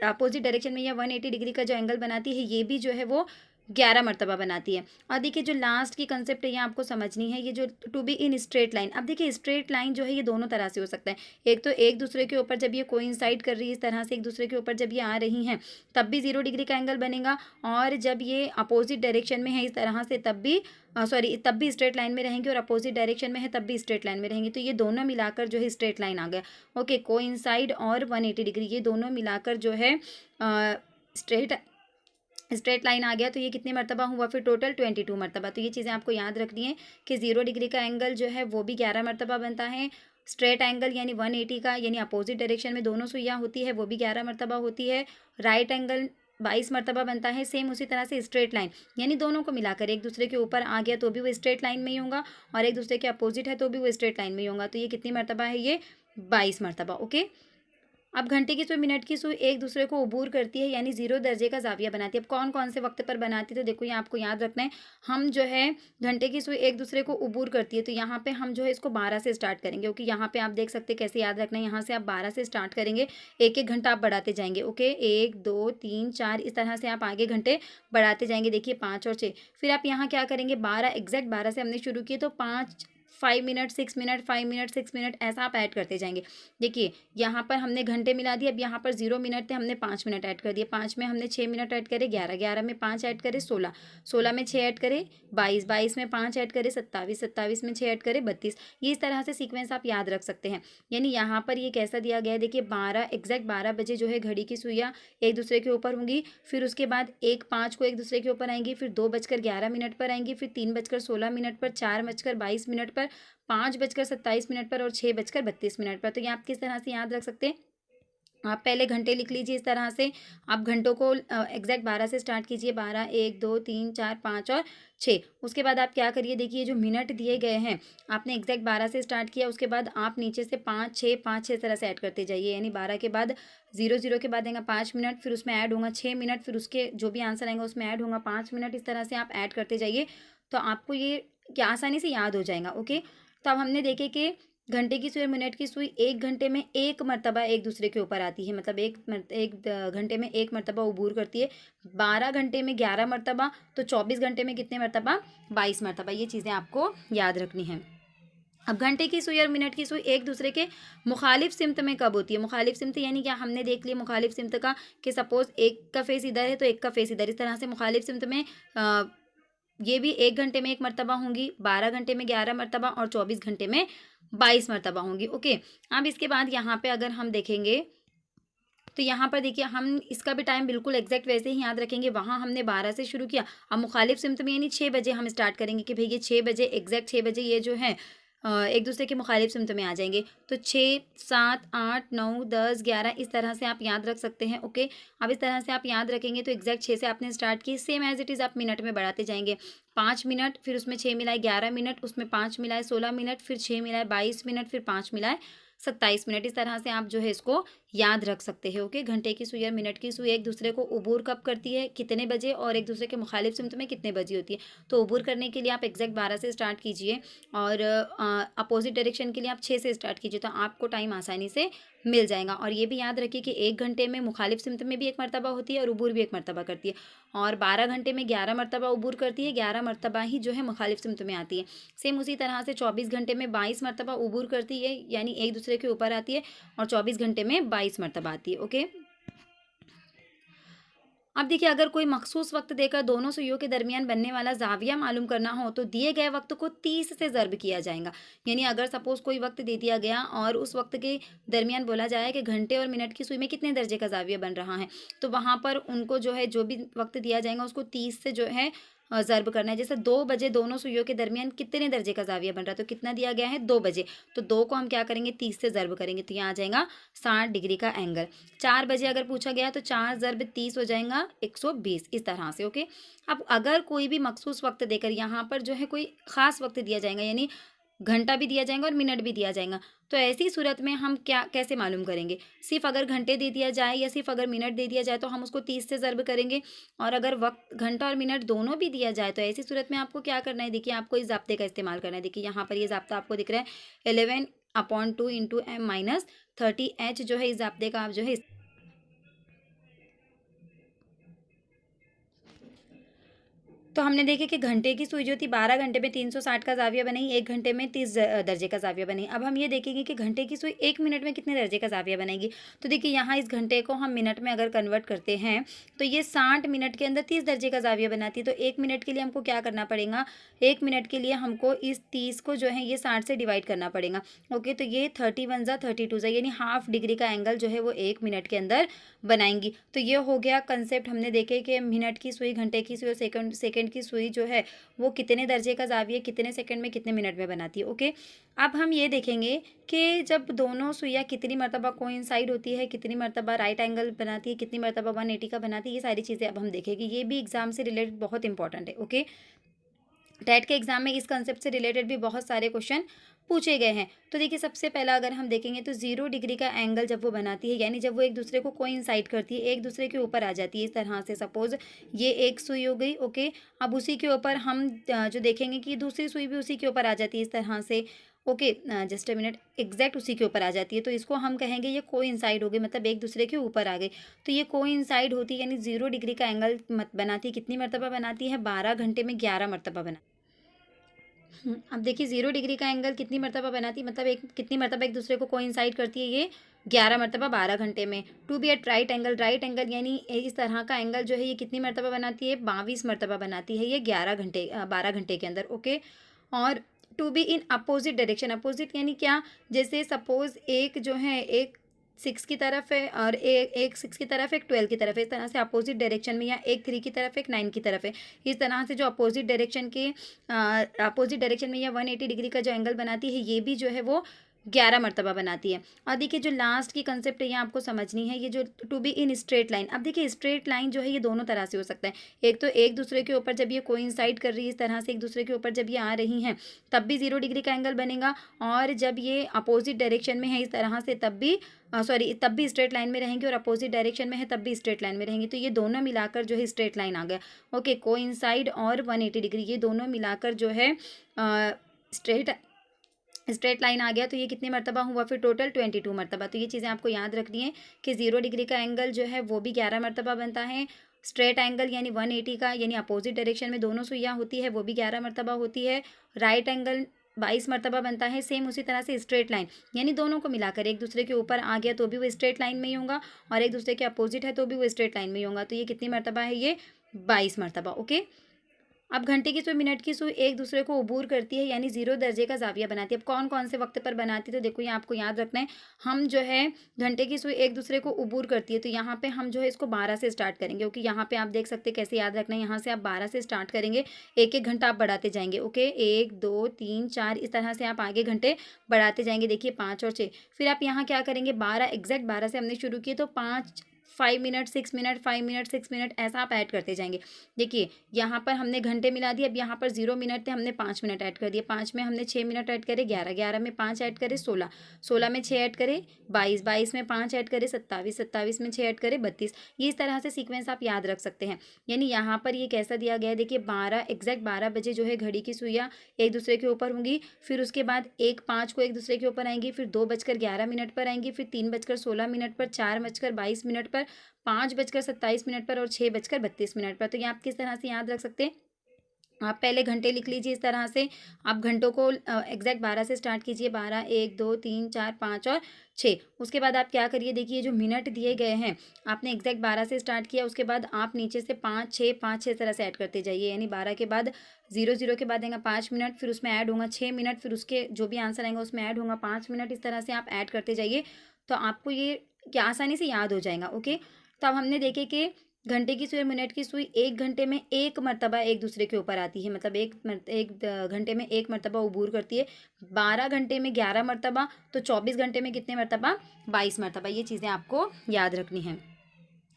अपोजिट डायरेक्शन में या 180 डिग्री का जो एंगल बनाती है, ये भी जो है वो 11 मरतबा बनाती है। और देखिए जो लास्ट की कंसेप्ट है ये आपको समझनी है, ये जो to be in straight line. अब देखिए स्ट्रेट लाइन जो है ये दोनों तरह से हो सकता है। एक तो एक दूसरे के ऊपर जब ये कोइंसाइड कर रही है इस तरह से, एक दूसरे के ऊपर जब ये आ रही हैं तब भी 0 डिग्री का एंगल बनेगा, और जब ये अपोजिट डायरेक्शन में है इस तरह से तब भी तब भी स्ट्रेट लाइन में रहेंगे, और अपोजिट डायरेक्शन में है तब भी स्ट्रेट लाइन में रहेंगे। तो ये दोनों मिलाकर जो है स्ट्रेट लाइन आ गया, ओके। कोइंसाइड और 180 डिग्री ये दोनों मिलाकर जो है स्ट्रेट स्ट्रेट लाइन आ गया। तो ये कितनी मरतबा हुआ फिर? टोटल 22 मरतबा। तो ये चीज़ें आपको याद रखनी है कि 0 डिग्री का एंगल जो है वो भी 11 मरतबा बनता है। स्ट्रेट एंगल यानी 180 का, यानी अपोजिट डायरेक्शन में दोनों सुइयाँ होती है, वो भी 11 मरतबा होती है। राइट एंगल 22 मरतबा बनता है। सेम उसी तरह से स्ट्रेट लाइन, यानी दोनों को मिलाकर एक दूसरे के ऊपर आ गया तो भी वो स्ट्रेट लाइन में ही होगा, और एक दूसरे के अपोजिट है तो भी वो स्ट्रेट लाइन में ही होगा। तो ये कितनी मरतबा है? ये 22 मरतबा, ओके। अब घंटे की सुई, मिनट की सुई एक दूसरे को अबूर करती है, यानी 0 दर्जे का जाविया बनाती है। अब कौन कौन से वक्त पर बनाती है? तो देखो ये आपको याद रखना है। हम जो है घंटे की सुई एक दूसरे को अबूर करती है, तो यहाँ पे हम जो है इसको 12 से स्टार्ट करेंगे, ओके। यहाँ पे आप देख सकते हैं कैसे याद रखना है। यहाँ से आप 12 से स्टार्ट करेंगे, एक एक घंटा आप बढ़ाते जाएंगे, ओके। 1 2 3 4 इस तरह से आप आगे घंटे बढ़ाते जाएंगे। देखिए 5 और 6, फिर आप यहाँ क्या करेंगे? 12, एग्जैक्ट 12 से हमने शुरू किए तो 5 मिनट 6 मिनट 5 मिनट 6 मिनट ऐसा आप ऐड करते जाएंगे। देखिए यहाँ पर हमने घंटे मिला दिए, अब यहाँ पर 0 मिनट थे, हमने 5 मिनट ऐड कर दिए, 5 में हमने 6 मिनट ऐड करे 11, 11 में 5 ऐड करे 16, 16 में 6 ऐड करे 22, 22 में 5 ऐड करे 27, 27 में 6 ऐड करे 32। ये इस तरह से सीक्वेंस आप याद रख सकते हैं। यानी यहाँ पर ये कैसा दिया गया है? देखिए 12, एग्जैक्ट 12 बजे जो है घड़ी की सुइयाँ एक दूसरे के ऊपर होंगी, फिर उसके बाद 1:05 को एक दूसरे के ऊपर आएंगी, फिर 2:11 पर आएंगी, फिर 3:16 पर, 4:22 पर, 5:27 पर और 6:32 पर। तो ये आप किस तरह से याद रख सकते हैं? आप पहले घंटे लिख लीजिए इस तरह से। आप घंटों को एग्जैक्ट 12 से स्टार्ट कीजिए, 12 1 2 3 4 5 और 6। उसके बाद आप क्या करिए? देखिए जो मिनट दिए गए हैं आपने एग्जैक्ट 12 से स्टार्ट किया, उसके बाद आप नीचे से 5 6 5 6 तरह से ऐड करते जाइए, यानी 12 के बाद 0 0 के बाद आएगा 5 मिनट, फिर उसमें ऐड होगा 6 मिनट, फिर उसके जो भी आंसर आएगा उसमें ऐड होगा 5 मिनट। इस तरह से आप ऐड करते जाइए, तो आपको ये क्या आसानी से याद हो जाएगा, ओके। तो अब हमने देखे कि घंटे की सुई और मिनट की सुई एक घंटे में एक मरतबा एक दूसरे के ऊपर आती है, मतलब घंटे में एक मरतबा अबूर करती है। 12 घंटे में 11 मरतबा, तो 24 घंटे में कितने मरतबा? 22 मरतबा। ये चीज़ें आपको याद रखनी है। अब घंटे की सुई और मिनट की सुई एक दूसरे के मुखालिफ सिमत में कब होती है? मुखालिफ सिमत यानी क्या? हमने देख लिया मुखालिफ सिमत का कि सपोज एक का फेस इधर है तो एक का फेस इधर, इस तरह से मुखालिफ सिमत में ये भी एक घंटे में एक मरतबा होंगी, 12 घंटे में 11 मरतबा और 24 घंटे में 22 मरतबा होंगी, ओके। अब इसके बाद यहाँ पे अगर हम देखेंगे तो यहाँ पर देखिए हम इसका भी टाइम बिल्कुल एग्जैक्ट वैसे ही याद रखेंगे। वहाँ हमने 12 से शुरू किया, अब मुखालिफ सिमत में यानी 6 बजे हम स्टार्ट करेंगे कि भाई ये 6 बजे, एग्जैक्ट 6 बजे ये जो है एक दूसरे के मुखालिफ सिमत में आ जाएंगे। तो 6 7 8 9 10 11 इस तरह से आप याद रख सकते हैं, ओके। अब इस तरह से आप याद रखेंगे तो एग्जैक्ट 6 से आपने स्टार्ट की, सेम एज इट इज़ आप मिनट में बढ़ाते जाएंगे। 5 मिनट, फिर उसमें 6 मिलाए 11 मिनट, उसमें 5 मिलाए 16 मिनट, फिर 6 मिलाए 22 मिनट, फिर 5 मिलाए 27 मिनट। इस तरह से आप जो है इसको याद रख सकते हैं, ओके। घंटे की सुई और मिनट की सुई एक दूसरे को अबूर कब करती है, कितने बजे, और एक दूसरे के मुखालिफ सिमत में कितने बजे होती है। तो अबूर करने के लिए आप एग्जैक्ट 12 से स्टार्ट कीजिए, और अपोजिट डायरेक्शन के लिए आप 6 से स्टार्ट कीजिए, तो आपको टाइम आसानी से मिल जाएगा। और ये भी याद रखिए कि एक घंटे में मुखालिफ सिमत में भी एक मरतबा होती है और अबूर भी एक मरतबा करती है, और 12 घंटे में 11 मरतबा अबूर करती है, 11 मरतबा ही जो है मुखालिफ सिमत में आती है। सेम उसी तरह से 24 घंटे में 22 मरतबा अबूर करती है, यानी एक दूसरे के ऊपर आती है, और 24 घंटे में 22 मरतबा आती है, ओके। अब देखिए, अगर कोई मखसूस वक्त देकर दोनों सुइयों के दरमियान बनने वाला जाविया मालूम करना हो तो दिए गए वक्त को 30 से ज़र्ब किया जाएगा। यानी अगर सपोज कोई वक्त दे दिया गया और उस वक्त के दरमियान बोला जाए कि घंटे और मिनट की सुई में कितने दर्जे का जाविया बन रहा है, तो वहाँ पर उनको जो है जो भी वक्त दिया जाएगा उसको 30 से जो है ज़र्ब करना है। जैसे 2 बजे दोनों सुइयों के दरमियान कितने दर्जे का जाविया बन रहा है, तो कितना दिया गया है 2 बजे, तो 2 को हम क्या करेंगे 30 से ज़र्ब करेंगे, तो यहाँ आ जाएगा 60 डिग्री का एंगल। 4 बजे अगर पूछा गया तो 4 ज़र्ब 30 हो जाएगा 120, इस तरह से। ओके, अब अगर कोई भी मखसूस वक्त देकर यहाँ पर जो है कोई ख़ास वक्त दिया जाएगा, यानी घंटा भी दिया जाएगा और मिनट भी दिया जाएगा, तो ऐसी सूरत में हम क्या कैसे मालूम करेंगे? सिर्फ अगर घंटे दे दिया जाए या सिर्फ अगर मिनट दे दिया जाए तो हम उसको 30 से ज़र्ब करेंगे, और अगर वक्त घंटा और मिनट दोनों भी दिया जाए तो ऐसी सूरत में आपको क्या करना है? देखिए, आपको इस ज़ाब्ते का इस्तेमाल करना है। देखिए यहाँ पर ये ज़ाब्ता आपको दिख रहा है, 11/2 इंटू m माइनस 30h, जो है इस ज़ाब्ते का आप जो है तो हमने देखे कि घंटे की सुई जो थी 12 घंटे में 360 का ज़ाविया बनाई, 1 घंटे में 30 दर्जे का ज़ाविया बनाई। अब हम ये देखेंगे कि घंटे की सुई 1 मिनट में कितने दर्जे का ज़ाविया बनाएगी। तो देखिए यहाँ इस घंटे को हम मिनट में अगर कन्वर्ट करते हैं तो ये 60 मिनट के अंदर 30 दर्जे का ज़ाविया बनाती है। तो 1 मिनट के लिए हमको क्या करना पड़ेगा? 1 मिनट के लिए हमको इस 30 को जो है ये 60 से डिवाइड करना पड़ेगा। ओके, तो ये 31 ज़ा 32 ज़ा, यानी हाफ डिग्री का एंगल जो है वो 1 मिनट के अंदर बनाएंगी। तो ये हो गया कंसेप्ट। हमने देखे कि मिनट की सुई, घंटे की सुई और सेकंड की सुई जो है वो कितने दर्जे का ज़ाविया कितने सेकंड में कितने मिनट में बनाती है। ओके, अब हम ये देखेंगे कि जब दोनों सुइयाँ कितनी मरतबा कोइंसाइड होती है, कितनी मरतबा राइट एंगल बनाती है, कितनी मरतबा 180 का बनाती है, ये सारी चीज़ें अब हम देखेंगे। ये भी एग्जाम से रिलेटेड बहुत इंपॉर्टेंट है। ओके, टेट के एग्जाम में इस कंसेप्ट से रिलेटेड भी बहुत सारे क्वेश्चन पूछे गए हैं। तो देखिए, सबसे पहला अगर हम देखेंगे तो 0 डिग्री का एंगल जब वो बनाती है, यानी जब वो एक दूसरे को कोइंसाइड करती है, एक दूसरे के ऊपर आ जाती है इस तरह से। सपोज ये एक सुई हो गई। ओके, अब उसी के ऊपर हम जो देखेंगे कि दूसरी सुई भी उसी के ऊपर आ जाती है इस तरह से। Okay, just a minute, exact उसी के ऊपर आ जाती है, तो इसको हम कहेंगे ये कोइंसाइड हो गई, मतलब एक दूसरे के ऊपर आ गई। तो ये कोइंसाइड होती है, यानी 0 डिग्री का एंगल बनाती है। कितनी मरतबा बनाती है? 12 घंटे में 11 मरतबा बना। अब देखिए, 0 डिग्री का एंगल कितनी मरतबा बनाती है, मतलब एक कितनी मरतबा एक दूसरे को कोइंसाइड करती है? ये 11 मरतबा 12 घंटे में। To be at right angle, right angle यानी इस तरह का एंगल जो है ये कितनी मरतबा बनाती है? 22 मरतबा बनाती है ये 12 घंटे के अंदर। ओके, और to be in opposite direction, opposite यानी क्या? जैसे सपोज एक जो है एक 6 की तरफ है और एक 6 की तरफ है, एक 12 की तरफ है, इस तरह से अपोजिट डायरेक्शन में, या एक 3 की तरफ एक 9 की तरफ है, इस तरह से जो अपोजिट डायरेक्शन के अपोजिट डायरेक्शन में या 180 डिग्री का जो एंगल बनाती है, ये भी जो है वो 11 मरतबा बनाती है। और देखिए, जो लास्ट की कंसेप्ट है ये आपको समझनी है, ये जो to be in straight line. अब देखिए, स्ट्रेट लाइन जो है ये दोनों तरह से हो सकता है। एक तो एक दूसरे के ऊपर जब ये कोइंसाइड कर रही है इस तरह से, एक दूसरे के ऊपर जब ये आ रही हैं तब भी 0 डिग्री का एंगल बनेगा, और जब ये अपोजिट डायरेक्शन में है इस तरह से तब भी सॉरी तब भी स्ट्रेट लाइन में रहेंगी, और अपोजिट डायरेक्शन में है तब भी स्ट्रेट लाइन में रहेंगी। तो ये दोनों मिलाकर जो है स्ट्रेट लाइन आ गया। ओके, कोइंसाइड और 180 डिग्री ये दोनों मिलाकर जो है स्ट्रेट स्ट्रेट लाइन आ गया। तो ये कितनी मरतबा हुआ फिर? टोटल 22 मरतबा। तो ये चीज़ें आपको याद रखनी है कि 0 डिग्री का एंगल जो है वो भी 11 मरतबा बनता है। स्ट्रेट एंगल यानी 180 का, यानी अपोजिट डायरेक्शन में दोनों सुइयाँ होती है, वो भी 11 मरतबा होती है। राइट एंगल 22 मरतबा बनता है। सेम उसी तरह से स्ट्रेट लाइन, यानी दोनों को मिलाकर एक दूसरे के ऊपर आ गया तो भी वो स्ट्रेट लाइन में ही होगा, और एक दूसरे के अपोजिट है तो भी वो स्ट्रेट लाइन में ही होगा। तो ये कितनी मरतबा है? ये 22 मरतबा। ओके, अब घंटे की सुई, मिनट की सुई एक दूसरे को उबूर करती है, यानी 0 दर्जे का जाविया बनाती है। अब कौन कौन से वक्त पर बनाती है? तो देखो, ये आपको याद रखना है। हम जो है घंटे की सुई एक दूसरे को उबूर करती है, तो यहाँ पे हम जो है इसको 12 से स्टार्ट करेंगे। क्योंकि यहाँ पे आप देख सकते हैं कैसे याद रखना है। यहाँ से आप 12 से स्टार्ट करेंगे, एक एक घंटा आप बढ़ाते जाएंगे। ओके, 1 2 3 4 इस तरह से आप आगे घंटे बढ़ाते जाएंगे। देखिए 5 और 6, फिर आप यहाँ क्या करेंगे? 12, एग्जैक्ट 12 से हमने शुरू किए तो 5 मिनट 6 मिनट 5 मिनट 6 मिनट ऐसा आप ऐड करते जाएंगे। देखिए, यहाँ पर हमने घंटे मिला दिए। अब यहाँ पर 0 मिनट थे, हमने 5 मिनट ऐड कर दिए, 5 में हमने 6 मिनट ऐड करे 11, 11 में 5 ऐड करे 16, 16 में 6 ऐड करे 22, 22 में 5 ऐड करे 27, 27 में 6 ऐड करे 32। ये इस तरह से सीक्वेंस आप याद रख सकते हैं। यानी यहाँ पर ये कैसा दिया गया है? देखिए, 12 एग्जैक्ट 12 बजे जो है घड़ी की सुइयाँ एक दूसरे के ऊपर होंगी, फिर उसके बाद 1:05 को एक दूसरे के ऊपर आएंगी, फिर 2:11 पर आएंगी, फिर 3:16 पर, 4:22 पर, 5:27 पर और 6:32 पर। तो ये आप किस तरह से याद रख सकते हैं? आप पहले घंटे लिख लीजिए इस तरह से। आप घंटों को एग्जैक्ट 12 से स्टार्ट कीजिए, 12, 1, 2, 3, 4, 5 और 6। उसके बाद आप क्या करिए, देखिए जो मिनट दिए गए हैं आपने एग्जैक्ट 12 से स्टार्ट किया, उसके बाद आप नीचे से 5, 6, 5, 6 तरह से ऐड करते जाइए। यानी 12 के बाद 0, 0 के बाद आएगा 5 मिनट, फिर उसमें ऐड होगा 6 मिनट, फिर उसके जो भी आंसर आएगा उसमें ऐड होगा 5 मिनट। इस तरह से आप ऐड करते जाइए तो आपको ये क्या आसानी से याद हो जाएगा। ओके, तो अब हमने देखे कि घंटे की सुई और मिनट की सुई 1 घंटे में एक मरतबा एक दूसरे के ऊपर आती है, मतलब एक घंटे में एक मरतबा उबूर करती है। 12 घंटे में 11 मरतबा, तो 24 घंटे में कितने मरतबा, 22 मरतबा। ये चीज़ें आपको याद रखनी हैं।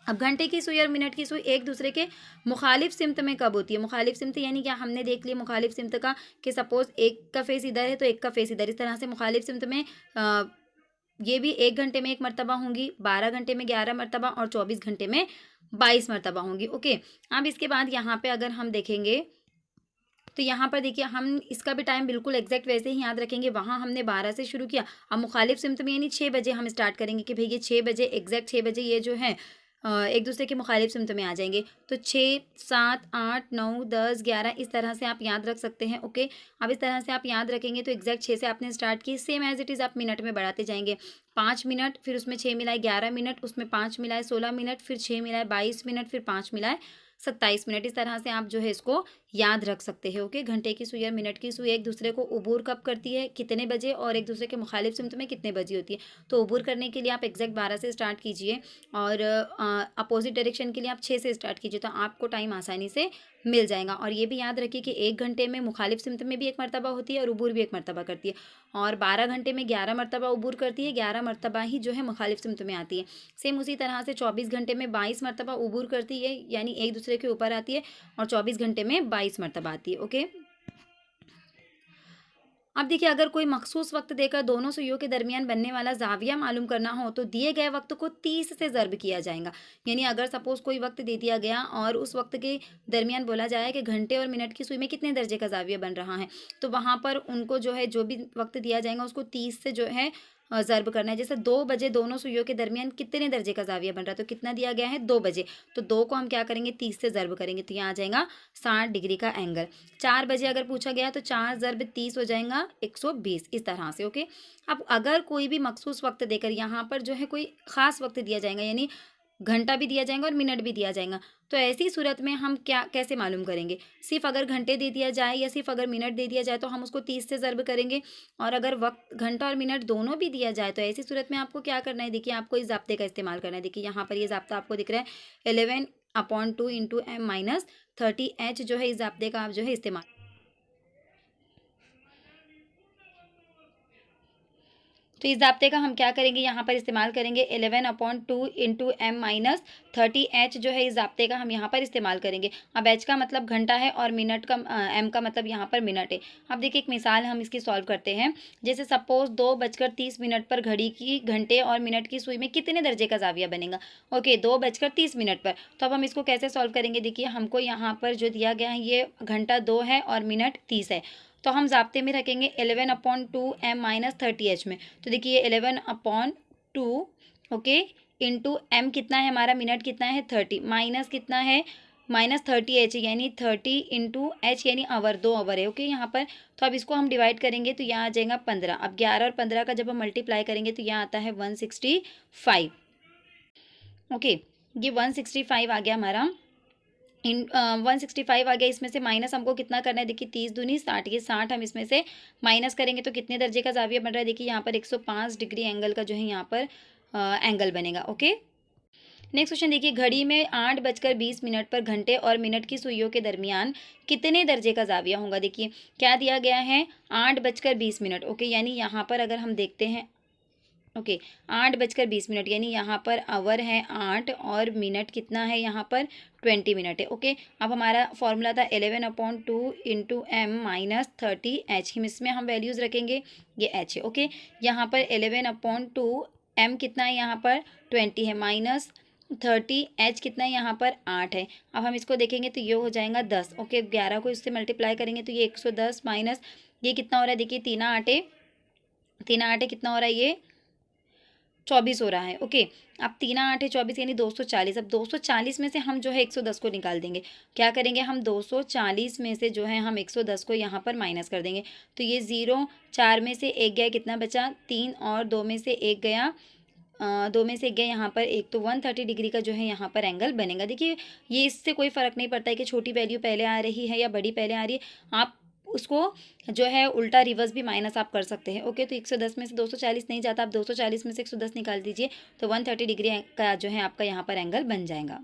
अब घंटे की सुई और मिनट की सुई एक दूसरे के मुखालिफ सिमत में कब होती है। मुखालिफ सिमत यानी क्या, हमने देख लिया मुखालिफ सिमत का कि सपोज एक का फेस इधर है तो एक का फेस इधर, इस तरह से मुखालिफ सिमत में ये भी 1 घंटे में एक मरतबा होंगी, 12 घंटे में 11 मरतबा और 24 घंटे में 22 मरतबा होंगी। ओके, अब इसके बाद यहाँ पे अगर हम देखेंगे तो यहाँ पर देखिए हम इसका भी टाइम बिल्कुल एग्जैक्ट वैसे ही याद रखेंगे। वहाँ हमने 12 से शुरू किया, अब मुखालिफ सिमत में यानी 6 बजे हम स्टार्ट करेंगे कि भाई ये 6 बजे एग्जैक्ट 6 बजे ये जो है एक दूसरे के मुखालिफ सिमत में आ जाएंगे। तो 6, 7, 8, 9, 10, 11 इस तरह से आप याद रख सकते हैं। ओके, अब इस तरह से आप याद रखेंगे तो एग्जैक्ट 6 से आपने स्टार्ट की, सेम एज इट इज़ आप मिनट में बढ़ाते जाएंगे। 5 मिनट, फिर उसमें 6 मिलाए 11 मिनट, उसमें 5 मिलाए 16 मिनट, फिर 6 मिलाए 22 मिनट, फिर 5 मिलाए 27 मिनट। इस तरह से आप जो है इसको याद रख सकते हैं। ओके, घंटे की सुई और मिनट की सुई एक दूसरे को उबूर कब करती है, कितने बजे, और एक दूसरे के मुखालिफ सिमत में कितने बजे होती है। तो उबूर करने के लिए आप एग्जैक्ट 12 से स्टार्ट कीजिए और अपोजिट डायरेक्शन के लिए आप 6 से स्टार्ट कीजिए, तो आपको टाइम आसानी से मिल जाएगा। और ये भी याद रखिए कि 1 घंटे में मुखालिफ सिमत में भी एक मरतबा होती है और उबूर भी एक मरतबा करती है, और 12 घंटे में 11 मरतबा उबूर करती है, 11 मरतबा ही जो है मुखालिफ सिमत में आती है। सेम उसी तरह से 24 घंटे में 22 मरतबा उबूर करती है, यानी एक दूसरे के ऊपर आती है, और 24 घंटे में 22 मरतबा आती है। ओके, अब देखिए अगर कोई मखसूस वक्त देकर दोनों सुइयों के दरमियान बनने वाला जाविया मालूम करना हो तो दिए गए वक्त को 30 से ज़र्ब किया जाएगा। यानी अगर सपोज कोई वक्त दे दिया गया और उस वक्त के दरमियान बोला जाए कि घंटे और मिनट की सुई में कितने दर्जे का जाविया बन रहा है, तो वहाँ पर उनको जो है जो भी वक्त दिया जाएगा उसको 30 से जो है ज़र्ब करना है। जैसे 2 बजे दोनों सुइयों के दरमियान कितने दर्जे का जाविया बन रहा है, तो कितना दिया गया है 2 बजे, तो 2 को हम क्या करेंगे 30 से ज़र्ब करेंगे, तो यहाँ आ जाएगा 60 डिग्री का एंगल। 4 बजे अगर पूछा गया तो 4 ज़र्ब 30 हो जाएगा 120, इस तरह से। ओके, अब अगर कोई भी मखसूस वक्त देकर यहाँ पर जो है कोई ख़ास वक्त दिया जाएगा, यानी घंटा भी दिया जाएगा और मिनट भी दिया जाएगा, तो ऐसी सूरत में हम क्या कैसे मालूम करेंगे। सिर्फ अगर घंटे दे दिया जाए या सिर्फ अगर मिनट दे दिया जाए तो हम उसको 30 से ज़र्ब करेंगे, और अगर वक्त घंटा और मिनट दोनों भी दिया जाए तो ऐसी सूरत में आपको क्या करना है, देखिए आपको इस ज़ाब्ते का इस्तेमाल करना है। देखिए यहाँ पर ये ज़ाब्ता आपको दिख रहा है 11/2 इंटू m-30h, जो है इस ज़ाब्ते का आप जो है इस्तेमाल। तो इस ज़ाब्ते का हम क्या करेंगे, यहाँ पर इस्तेमाल करेंगे 11/2 इंटू m-30h, जो है इस ज़ाब्ते का हम यहाँ पर इस्तेमाल करेंगे। अब h का मतलब घंटा है और मिनट का m का मतलब यहाँ पर मिनट है। अब देखिए एक मिसाल हम इसकी सॉल्व करते हैं। जैसे सपोज 2:30 पर घड़ी की घंटे और मिनट की सुई में कितने दर्जे का जाविया बनेगा। ओके, 2:30 पर, तो अब हम इसको कैसे सॉल्व करेंगे। देखिए हमको यहाँ पर जो दिया गया है ये घंटा 2 है और मिनट 30 है, तो हम ज़ाब्ते में रखेंगे 11/2 m-30h में। तो देखिए 11/2 ओके इंटू m कितना है हमारा, मिनट कितना है 30, माइनस कितना है -30h, यानी 30 इंटू h यानी आवर, 2 आवर है। ओके, यहाँ पर तो अब इसको हम डिवाइड करेंगे तो यहाँ आ जाएगा 15। अब 11 और 15 का जब हम मल्टीप्लाई करेंगे तो यहाँ आता है 165। ओके, ये 165 आ गया हमारा। 165 आ गया, इसमें से माइनस हमको कितना करना है, देखिए 30 दूनी 60, ये 60 हम इसमें से माइनस करेंगे तो कितने दर्जे का जाविया बन रहा है। देखिए यहाँ पर 105 डिग्री एंगल का जो है यहाँ पर एंगल बनेगा। ओके, नेक्स्ट क्वेश्चन देखिए, घड़ी में 8:20 पर घंटे और मिनट की सुइयों के दरमियान कितने दर्जे का जाविया होगा। देखिए क्या दिया गया है 8:20। ओके, यानी यहाँ पर अगर हम देखते हैं, ओके 8:20, यानी यहाँ पर आवर है 8 और मिनट कितना है यहाँ पर 20 मिनट है। ओके, अब हमारा फॉर्मूला था 11/2 इंटू m-30h, हम इसमें हम वैल्यूज़ रखेंगे, ये h है। ओके, यहाँ पर 11/2 m कितना है यहाँ पर 20 है, -30h कितना है यहाँ पर 8 है। अब हम इसको देखेंगे तो ये हो जाएगा 10। ओके, 11 को इससे मल्टीप्लाई करेंगे तो ये 110 माइनस ये कितना हो रहा है, देखिए 3 8 कितना हो रहा है, ये 24 हो रहा है। ओके, अब 3 8 है 24 यानी 240। अब 240 में से हम जो है 110 को निकाल देंगे। क्या करेंगे हम 240 में से जो है हम 110 को यहाँ पर माइनस कर देंगे। तो ये 0, 4 में से 1 गया, कितना बचा 3, और 2 में से 1 गया, 2 में से 1 गया यहाँ पर 1, तो 130 डिग्री का जो है यहाँ पर एंगल बनेगा। देखिए ये इससे कोई फ़र्क नहीं पड़ता है कि छोटी वैल्यू पहले आ रही है या बड़ी पहले आ रही है, आप उसको जो है उल्टा रिवर्स भी माइनस आप कर सकते हैं। ओके, तो 110 में से 240 नहीं जाता, आप 240 में से 110 निकाल दीजिए, तो 130 डिग्री का जो है आपका यहाँ पर एंगल बन जाएगा।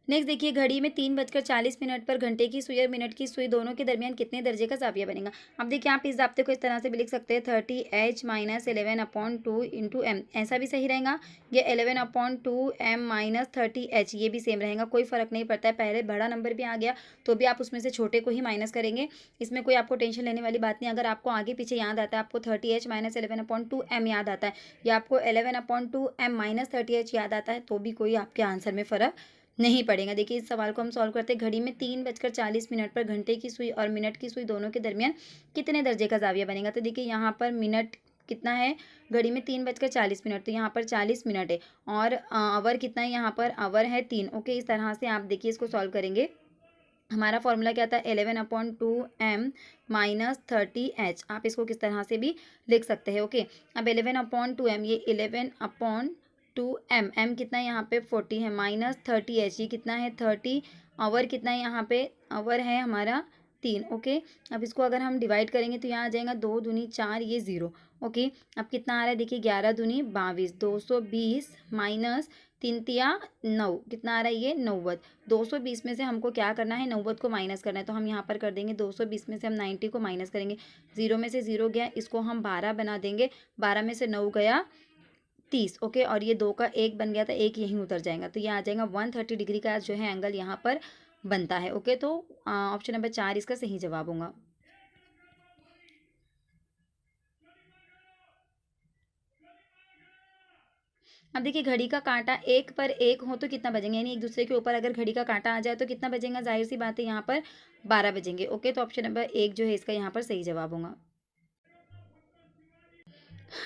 नेक्स्ट देखिए, घड़ी में 3:40 पर घंटे की सुई और मिनट की सुई दोनों के दरमियान कितने दर्जे का ज़ाविया बनेगा। अब देखिए आप इस ज़ाब्ते को इस तरह से भी लिख सकते हैं 30h - 11/2 × m, ऐसा भी सही रहेगा। ये 11/2m - 30h, ये भी सेम रहेगा, कोई फ़र्क नहीं पड़ता है। पहले बड़ा नंबर भी आ गया तो भी आप उसमें से छोटे को ही माइनस करेंगे, इसमें कोई आपको टेंशन लेने वाली बात नहीं। अगर आपको आगे पीछे याद आता है, आपको 30h - 11/2m याद आता है या आपको 11/2m - 30h याद आता है, तो भी कोई आपके आंसर में फ़र्क नहीं पड़ेगा। देखिए इस सवाल को हम सॉल्व करते हैं। घड़ी में 3:40 पर घंटे की सुई और मिनट की सुई दोनों के दरमियान कितने दर्जे का ज़ाविया बनेगा। तो देखिए यहाँ पर मिनट कितना है, घड़ी में 3:40, तो यहाँ पर 40 मिनट है, और आवर कितना है, यहाँ पर आवर है 3। ओके, इस तरह से आप देखिए इसको सॉल्व करेंगे। हमारा फॉर्मूला क्या था, 11/2m - 30h, आप इसको किस तरह से भी लिख सकते हैं। ओके, अब 11/2m, ये 11/2m, m कितना है यहाँ पे 40 है, -30h, ये कितना है 30, आवर कितना है यहाँ पे, आवर है हमारा 3। ओके, अब इसको अगर हम डिवाइड करेंगे तो यहाँ आ जाएगा 2 दूनी 4, ये 0। ओके, अब कितना आ रहा है देखिए 11 दूनी 22, 220 माइनस 3 तिया 9, कितना आ रहा है ये 90। 220 में से हमको क्या करना है, 90 को माइनस करना है, तो हम यहाँ पर कर देंगे 220 में से हम 90 को माइनस करेंगे। 0 में से 0 गया, इसको हम 12 बना देंगे, 12 में से 9 गया 30। ओके, और ये 2 का 1 बन गया था, 1 यहीं उतर जाएगा, तो ये आ जाएगा 130 डिग्री का जो है एंगल यहाँ पर बनता है। ओके, तो ऑप्शन नंबर 4 इसका सही जवाब होगा। अब देखिए घड़ी का कांटा एक पर एक हो तो कितना बजेंगे, यानी एक दूसरे के ऊपर अगर घड़ी का कांटा आ जाए तो कितना बजेगा, जाहिर सी बात है यहाँ पर 12 बजेंगे। ओके, तो ऑप्शन नंबर 1 जो है इसका यहाँ पर सही जवाब होगा।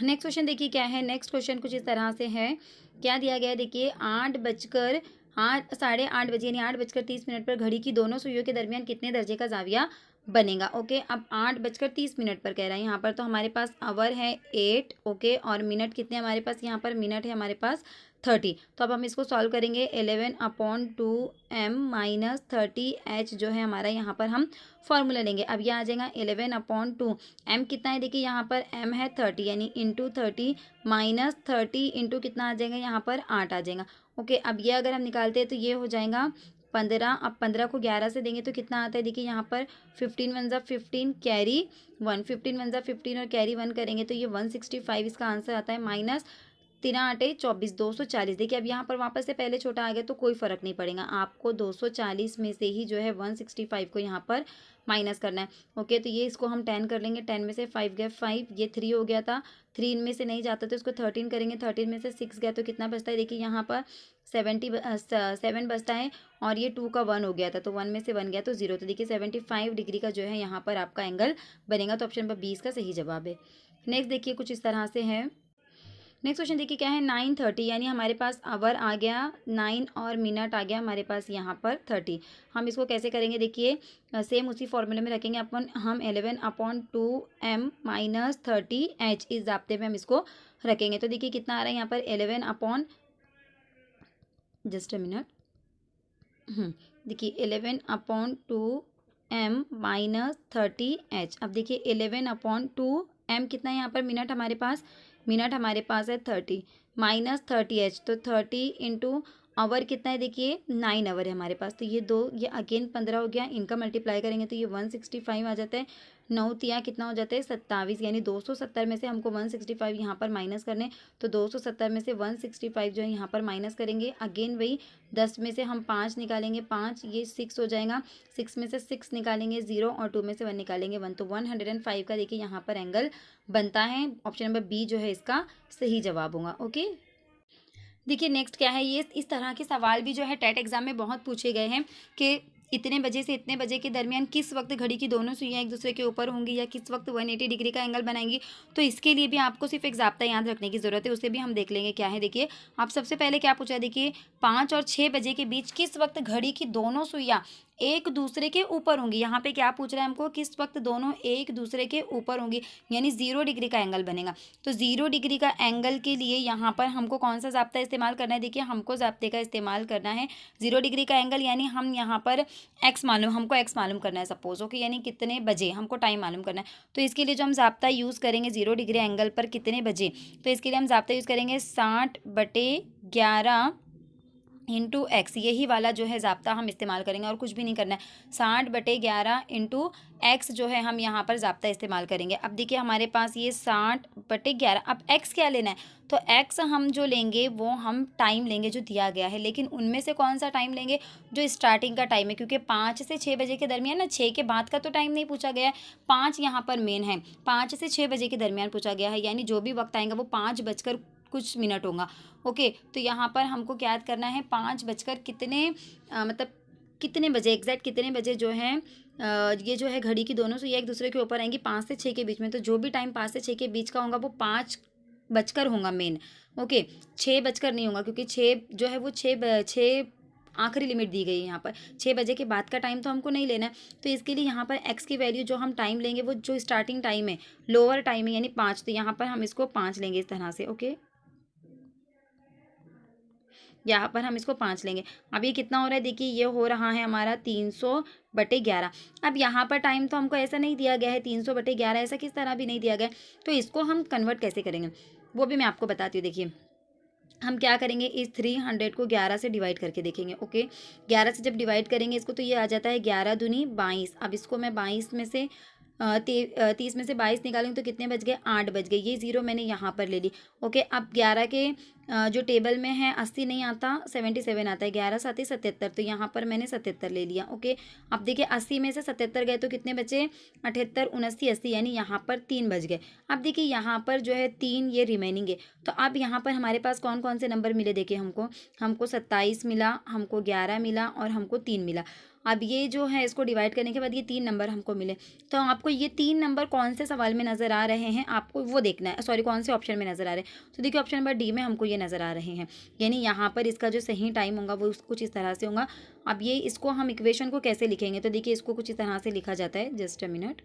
नेक्स्ट क्वेश्चन देखिए क्या है। नेक्स्ट क्वेश्चन कुछ इस तरह से है, क्या दिया गया है देखिए, 8:30 यानी 8:30 पर घड़ी की दोनों सुइयों के दरमियान कितने दर्जे का जाविया बनेगा। ओके, अब 8:30 पर कह रहा है, यहाँ पर तो हमारे पास आवर है 8। ओके, और मिनट कितने हमारे पास, यहाँ पर मिनट है हमारे पास 30। तो अब हम इसको सॉल्व करेंगे, 11/2m - 30h जो है हमारा, यहाँ पर हम फॉर्मूला लेंगे। अब यह आ जाएगा 11/2, m कितना है देखिए, यहाँ पर m है 30, यानी इंटू 30 माइनस 30 इंटू कितना आ जाएगा, यहाँ पर 8 आ जाएगा। ओके, अब ये अगर हम निकालते हैं तो ये हो जाएगा 15। अब 15 को 11 से देंगे तो कितना आता है देखिए, यहाँ पर 15 × 1 = 15, कैरी 1, 15 × 1 = 15 और कैरी 1 करेंगे तो ये 165 इसका आंसर आता है, माइनस 3 8 24, 240। देखिए अब यहाँ पर वापस से पहले छोटा आ गया तो कोई फ़र्क नहीं पड़ेगा, आपको 240 में से ही जो है 165 को यहाँ पर माइनस करना है। ओके, तो ये इसको हम 10 कर लेंगे, 10 में से 5 गया 5, ये 3 हो गया था, 3 इनमें से नहीं जाता तो इसको 13 करेंगे, 13 में से 6 गया तो कितना बचता है देखिए, यहाँ पर 7 बचता है, और ये 2 का 1 हो गया था तो 1 में से 1 गया तो 0। तो देखिए 75 डिग्री का जो है यहाँ पर आपका एंगल बनेगा, तो ऑप्शन नंबर 20 का सही जवाब है। नेक्स्ट देखिए कुछ इस तरह से है। नेक्स्ट क्वेश्चन देखिए क्या है, 9:30 यानी हमारे पास आवर आ गया 9 और मिनट आ गया हमारे पास यहाँ पर 30। हम इसको कैसे करेंगे देखिए, सेम उसी फॉर्मूले में रखेंगे अपन, हम 11/2m - 30h इस ज़ाब्ते में हम इसको रखेंगे। तो देखिए कितना आ रहा है यहाँ पर 11 जस्ट अ मिनट, देखिए 11/2m - 30h। अब देखिए 11/2m कितना है यहाँ पर, मिनट हमारे पास, मिनट हमारे पास है 30 माइनस 30h, तो 30 इंटू आवर कितना है देखिए 9 आवर है हमारे पास, तो ये 2, ये अगेन 15 हो गया, इनका मल्टीप्लाई करेंगे तो ये 165 आ जाता है, 9 तिया कितना हो जाता है 27, यानी 270 में से हमको 165 यहाँ पर माइनस करने, तो 270 में से 165 जो है यहाँ पर माइनस करेंगे, अगेन वही 10 में से हम 5 निकालेंगे, 5 ये 6 हो जाएगा, 6 में से 6 निकालेंगे 0, और 2 में से 1 निकालेंगे 1, तो 105 का देखिए यहाँ पर एंगल बनता है। ऑप्शन नंबर बी जो है इसका सही जवाब होगा। ओके, देखिए नेक्स्ट क्या है, ये इस तरह के सवाल भी जो है टेट एग्जाम में बहुत पूछे गए हैं कि इतने बजे से इतने बजे के दरमियान किस वक्त घड़ी की दोनों सुइयां एक दूसरे के ऊपर होंगी या किस वक्त 180 डिग्री का एंगल बनाएंगी। तो इसके लिए भी आपको सिर्फ एक ज़ाब्ता याद रखने की ज़रूरत है, उसे भी हम देख लेंगे क्या है। देखिए आप सबसे पहले क्या पूछा है, देखिए 5 और 6 बजे के बीच किस वक्त घड़ी की दोनों सुइयां एक दूसरे के ऊपर होंगी। यहाँ पे क्या पूछ रहा है हमको, किस वक्त दोनों एक दूसरे के ऊपर होंगी, यानी 0 डिग्री का एंगल बनेगा। तो 0 डिग्री का एंगल के लिए यहाँ पर हमको कौन सा ज़ाब्ता इस्तेमाल करना है, देखिए हमको ज़ाब्ते का इस्तेमाल करना है 0 डिग्री का एंगल, यानी हम यहाँ पर हमको एक्स मालूम करना है सपोज, ओके, यानी कितने बजे हमको टाइम मालूम करना है। तो इसके लिए जो हम ज़ाब्ता यूज़ करेंगे 0 डिग्री एंगल पर कितने बजे, तो इसके लिए हम ज़ाब्ता यूज़ करेंगे 60/11 इंटू एक्स, यही वाला जो है ज़ाब्ता हम इस्तेमाल करेंगे और कुछ भी नहीं करना है। 60/11 इंटू एक्स जो है हम यहाँ पर ज़ाब्ता इस्तेमाल करेंगे। अब देखिए हमारे पास ये 60/11, अब एक्स क्या लेना है, तो एक्स हम जो लेंगे वो हम टाइम लेंगे जो दिया गया है, लेकिन उनमें से कौन सा टाइम लेंगे, जो स्टार्टिंग का टाइम है, क्योंकि 5 से 6 बजे के दरमियान ना, 6 के बाद का तो टाइम नहीं पूछा गया है, 5 यहाँ पर मेन है, 5 से 6 बजे के दरमियान पूछा गया है, यानी जो भी वक्त आएगा वो 5 बजकर कुछ मिनट होगा। ओके, तो यहाँ पर हमको क्या याद करना है, 5 बजकर कितने मतलब कितने बजे, एग्जैक्ट कितने बजे जो है ये जो है घड़ी की दोनों सुइयां एक दूसरे के ऊपर आएंगी 5 से 6 के बीच में। तो जो भी टाइम 5 से 6 के बीच का होगा वो 5 बजकर होगा मेन, ओके, 6 बजकर नहीं होगा, क्योंकि 6 जो है वो 6 आखिरी लिमिट दी गई है यहाँ पर, 6 बजे के बाद का टाइम तो हमको नहीं लेना है। तो इसके लिए यहाँ पर एक्स की वैल्यू जो हम टाइम लेंगे वो जो स्टार्टिंग टाइम है, लोअर टाइम है, यानी 5, तो यहाँ पर हम इसको 5 लेंगे इस तरह से, ओके, यहाँ पर हम इसको 5 लेंगे। अब ये कितना हो रहा है, देखिए ये हो रहा है हमारा 300/11। अब यहाँ पर टाइम तो हमको ऐसा नहीं दिया गया है 300/11, ऐसा किस तरह भी नहीं दिया गया है, तो इसको हम कन्वर्ट कैसे करेंगे वो भी मैं आपको बताती हूँ। देखिए हम क्या करेंगे, इस 300 को 11 से डिवाइड करके देखेंगे, ओके, 11 से जब डिवाइड करेंगे इसको तो ये आ जाता है 11 दूनी 22। अब इसको मैं 22 में से 30 में से 22 निकालेंगे तो कितने बच गए, 8 बच गए, ये ज़ीरो मैंने यहाँ पर ले ली, ओके। अब 11 के जो टेबल में है 80 नहीं आता, 77 आता है, 11 7 77, तो यहाँ पर मैंने 77 ले लिया, ओके। अब देखिए 80 में से 77 गए तो कितने बचे, 78 79 80, यानी यहाँ पर 3 बच गए। अब देखिए यहाँ पर जो है 3 ये रिमेनिंग है, तो अब यहाँ पर हमारे पास कौन कौन से नंबर मिले, देखिए हमको 27 मिला, हमको 11 मिला और हमको 3 मिला। अब ये जो है इसको डिवाइड करने के बाद ये 3 नंबर हमको मिले, तो आपको ये 3 नंबर कौन से सवाल में नज़र आ रहे हैं आपको वो देखना है, सॉरी कौन से ऑप्शन में नज़र आ रहे हैं। तो देखिए ऑप्शन नंबर डी में हमको ये नज़र आ रहे हैं, यानी यहाँ पर इसका जो सही टाइम होगा वो कुछ इस तरह से होगा। अब ये इसको हम इक्वेशन को कैसे लिखेंगे, तो देखिए इसको कुछ इस तरह से लिखा जाता है, जस्ट अ मिनट,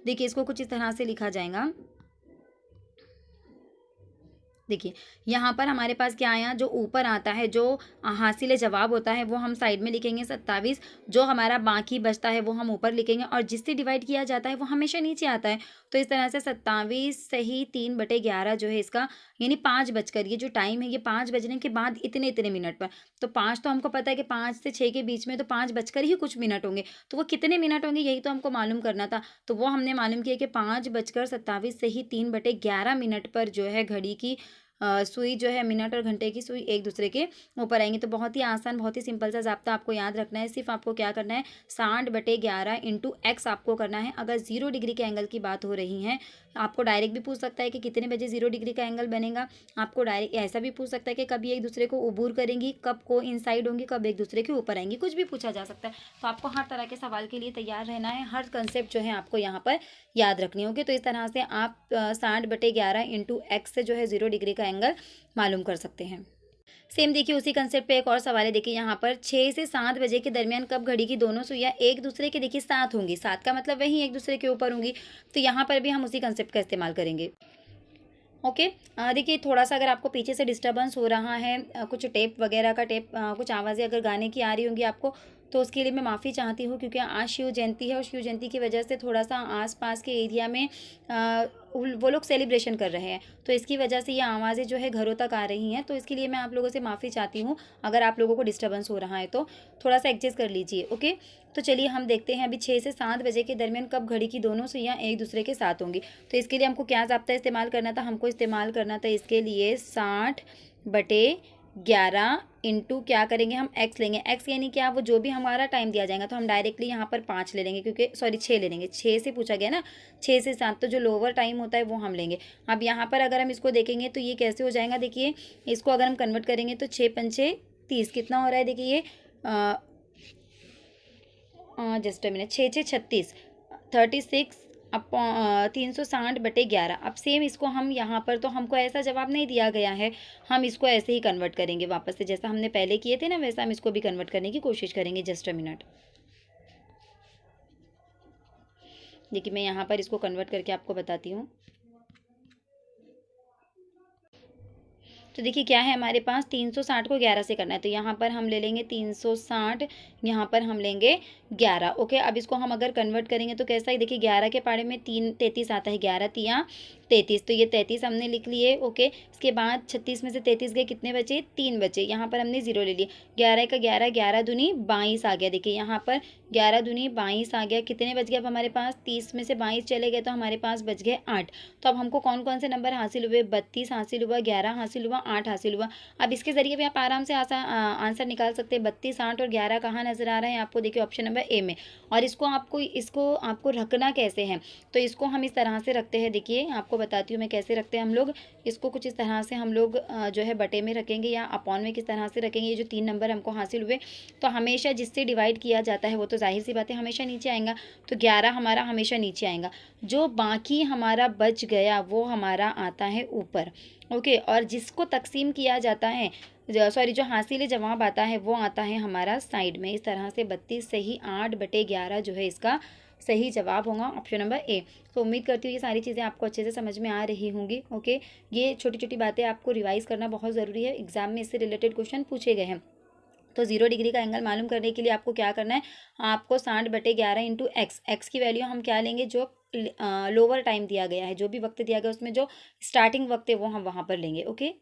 देखिए इसको कुछ इस तरह से लिखा जाएगा। देखिए यहाँ पर हमारे पास क्या आया, जो ऊपर आता है जो हासिल जवाब होता है वो हम साइड में लिखेंगे 27, जो हमारा बाकी बचता है वो हम ऊपर लिखेंगे, और जिससे डिवाइड किया जाता है वो हमेशा नीचे आता है। तो इस तरह से 27 सही 3/11 जो है इसका, यानी 5 बजकर, ये जो टाइम है ये 5 बजने के बाद इतने इतने मिनट पर, तो 5 तो हमको पता है कि 5 से 6 के बीच में तो 5 बजकर ही कुछ मिनट होंगे, तो वो कितने मिनट होंगे यही तो हमको मालूम करना था। तो वो हमने मालूम किया कि 5:27 सही 3/11 मिनट पर जो है घड़ी की सुई जो है, मिनट और घंटे की सुई एक दूसरे के ऊपर आएंगी। तो बहुत ही आसान, बहुत ही सिंपल सा ज़ाब्ता आपको याद रखना है। सिर्फ आपको क्या करना है, 60/11 इंटू एक्स आपको करना है। अगर 0 डिग्री के एंगल की बात हो रही है, आपको डायरेक्ट भी पूछ सकता है कि कितने बजे 0 डिग्री का एंगल बनेगा। आपको डायरेक्ट ऐसा भी पूछ सकता है कि कब ये एक दूसरे को उबूर करेंगी, कब को इनसाइड होंगी, कब एक दूसरे के ऊपर आएंगी, कुछ भी पूछा जा सकता है। तो आपको हर तरह के सवाल के लिए तैयार रहना है, हर कंसेप्ट जो है आपको यहाँ पर याद रखनी होगी। तो इस तरह से आप 60/11 इंटू एक्स से जो है 0 डिग्री का एंगल मालूम कर सकते हैं। सेम देखिए उसी कंसेप्ट पे एक और सवाल है। देखिए यहाँ पर 6 से 7 बजे के दरमियान कब घड़ी की दोनों सुइयां एक दूसरे के देखिए साथ होंगी, साथ का मतलब वही एक दूसरे के ऊपर होंगी। तो यहाँ पर भी हम उसी कंसेप्ट का इस्तेमाल करेंगे, ओके। देखिए थोड़ा सा अगर आपको पीछे से डिस्टर्बेंस हो रहा है, कुछ टेप वगैरह का कुछ आवाज़ें अगर गाने की आ रही होंगी आपको, तो उसके लिए मैं माफ़ी चाहती हूँ, क्योंकि आज शिव जयंती है और शिव जयंती की वजह से थोड़ा सा आसपास के एरिया में वो लोग सेलिब्रेशन कर रहे हैं, तो इसकी वजह से ये आवाज़ें जो है घरों तक आ रही हैं। तो इसके लिए मैं आप लोगों से माफ़ी चाहती हूँ, अगर आप लोगों को डिस्टर्बेंस हो रहा है तो थोड़ा सा एडजस्ट कर लीजिए, ओके। तो चलिए हम देखते हैं अभी 6 से 7 बजे के दरमियान कब घड़ी की दोनों सुइयां एक दूसरे के साथ होंगी। तो इसके लिए हमको क्या ज़ाब्ता इस्तेमाल करना था, हमको इस्तेमाल करना था इसके लिए 60/11 11 इंटू क्या करेंगे हम x लेंगे, x यानी क्या, वो जो भी हमारा टाइम दिया जाएगा, तो हम डायरेक्टली यहाँ पर 5 ले लेंगे, क्योंकि सॉरी 6 ले लेंगे, 6 से पूछा गया ना, 6 से 7, तो जो लोअर टाइम होता है वो हम लेंगे। अब यहाँ पर अगर हम इसको देखेंगे तो ये कैसे हो जाएगा, देखिए इसको अगर हम कन्वर्ट करेंगे तो 6 पंचे 30 कितना हो रहा है, देखिए ये जस्ट अ मिनट, 6 6 36, 36 अपॉन 360/11। अब सेम इसको हम यहाँ पर, तो हमको ऐसा जवाब नहीं दिया गया है, हम इसको ऐसे ही कन्वर्ट करेंगे वापस से, जैसा हमने पहले किए थे ना वैसा हम इसको भी कन्वर्ट करने की कोशिश करेंगे। जस्ट अ मिनट, देखिए मैं यहाँ पर इसको कन्वर्ट करके आपको बताती हूँ। तो देखिए क्या है हमारे पास, 360 को 11 से करना है, तो यहाँ पर हम ले लेंगे 360, यहाँ पर हम लेंगे 11। ओके, अब इसको हम अगर कन्वर्ट करेंगे तो कैसा है, देखिए 11 के पाड़े में 33 आता है, 11 तिया 33, तो ये 33 हमने लिख लिए। ओके, इसके बाद 36 में से 33 गए, कितने बचे, 3 बचे, यहाँ पर हमने 0 ले लिए। 11 का 11, 11 दूनी 22 आ गया, देखिए यहाँ पर 11 दूनी 22 आ गया, कितने बच गए अब हमारे पास, 30 में से 22 चले गए तो हमारे पास बच गए 8। तो अब हमको कौन कौन से नंबर हासिल हुए, 32 हासिल हुआ, 11 हासिल हुआ, 8 हासिल हुआ। अब इसके जरिए भी आप आराम से आंसर निकाल सकते हैं। 32, 8 और 11 कहाँ नजर आ रहा है आपको, देखिए ऑप्शन नंबर ए में। और इसको आपको रखना कैसे है, तो इसको हम इस तरह से रखते हैं, देखिए आपको बताती हूँ मैं कैसे रखते हैं हम लोग इसको। कुछ इस तरह से हम लोग जो है बटे में रखेंगे या अपॉन में किस तरह से रखेंगे। ये जो 3 नंबर हमको हासिल हुए, तो हमेशा जिससे डिवाइड किया जाता है वो तो जाहिर सी बात है हमेशा नीचे आएगा, तो 11 हमारा हमेशा नीचे आएगा। जो बाकी हमारा बच गया वो हमारा आता है ऊपर। ओके, और जिसको तकसीम किया जाता है, सॉरी जो हासिल जवाब आता है वो आता है हमारा साइड में। इस तरह से 32 से ही 8/11 जो है इसका सही जवाब होगा, ऑप्शन नंबर ए। तो उम्मीद करती हूँ ये सारी चीज़ें आपको अच्छे से समझ में आ रही होंगी। ओके, ये छोटी छोटी बातें आपको रिवाइज करना बहुत ज़रूरी है, एग्जाम में इससे रिलेटेड क्वेश्चन पूछे गए हैं। तो 0 डिग्री का एंगल मालूम करने के लिए आपको क्या करना है, आपको 60/11 इंटू एक्स की वैल्यू हम क्या लेंगे, जो लोअर टाइम दिया गया है, जो भी वक्त दिया गया उसमें जो स्टार्टिंग वक्त है वो हम वहाँ पर लेंगे। ओके,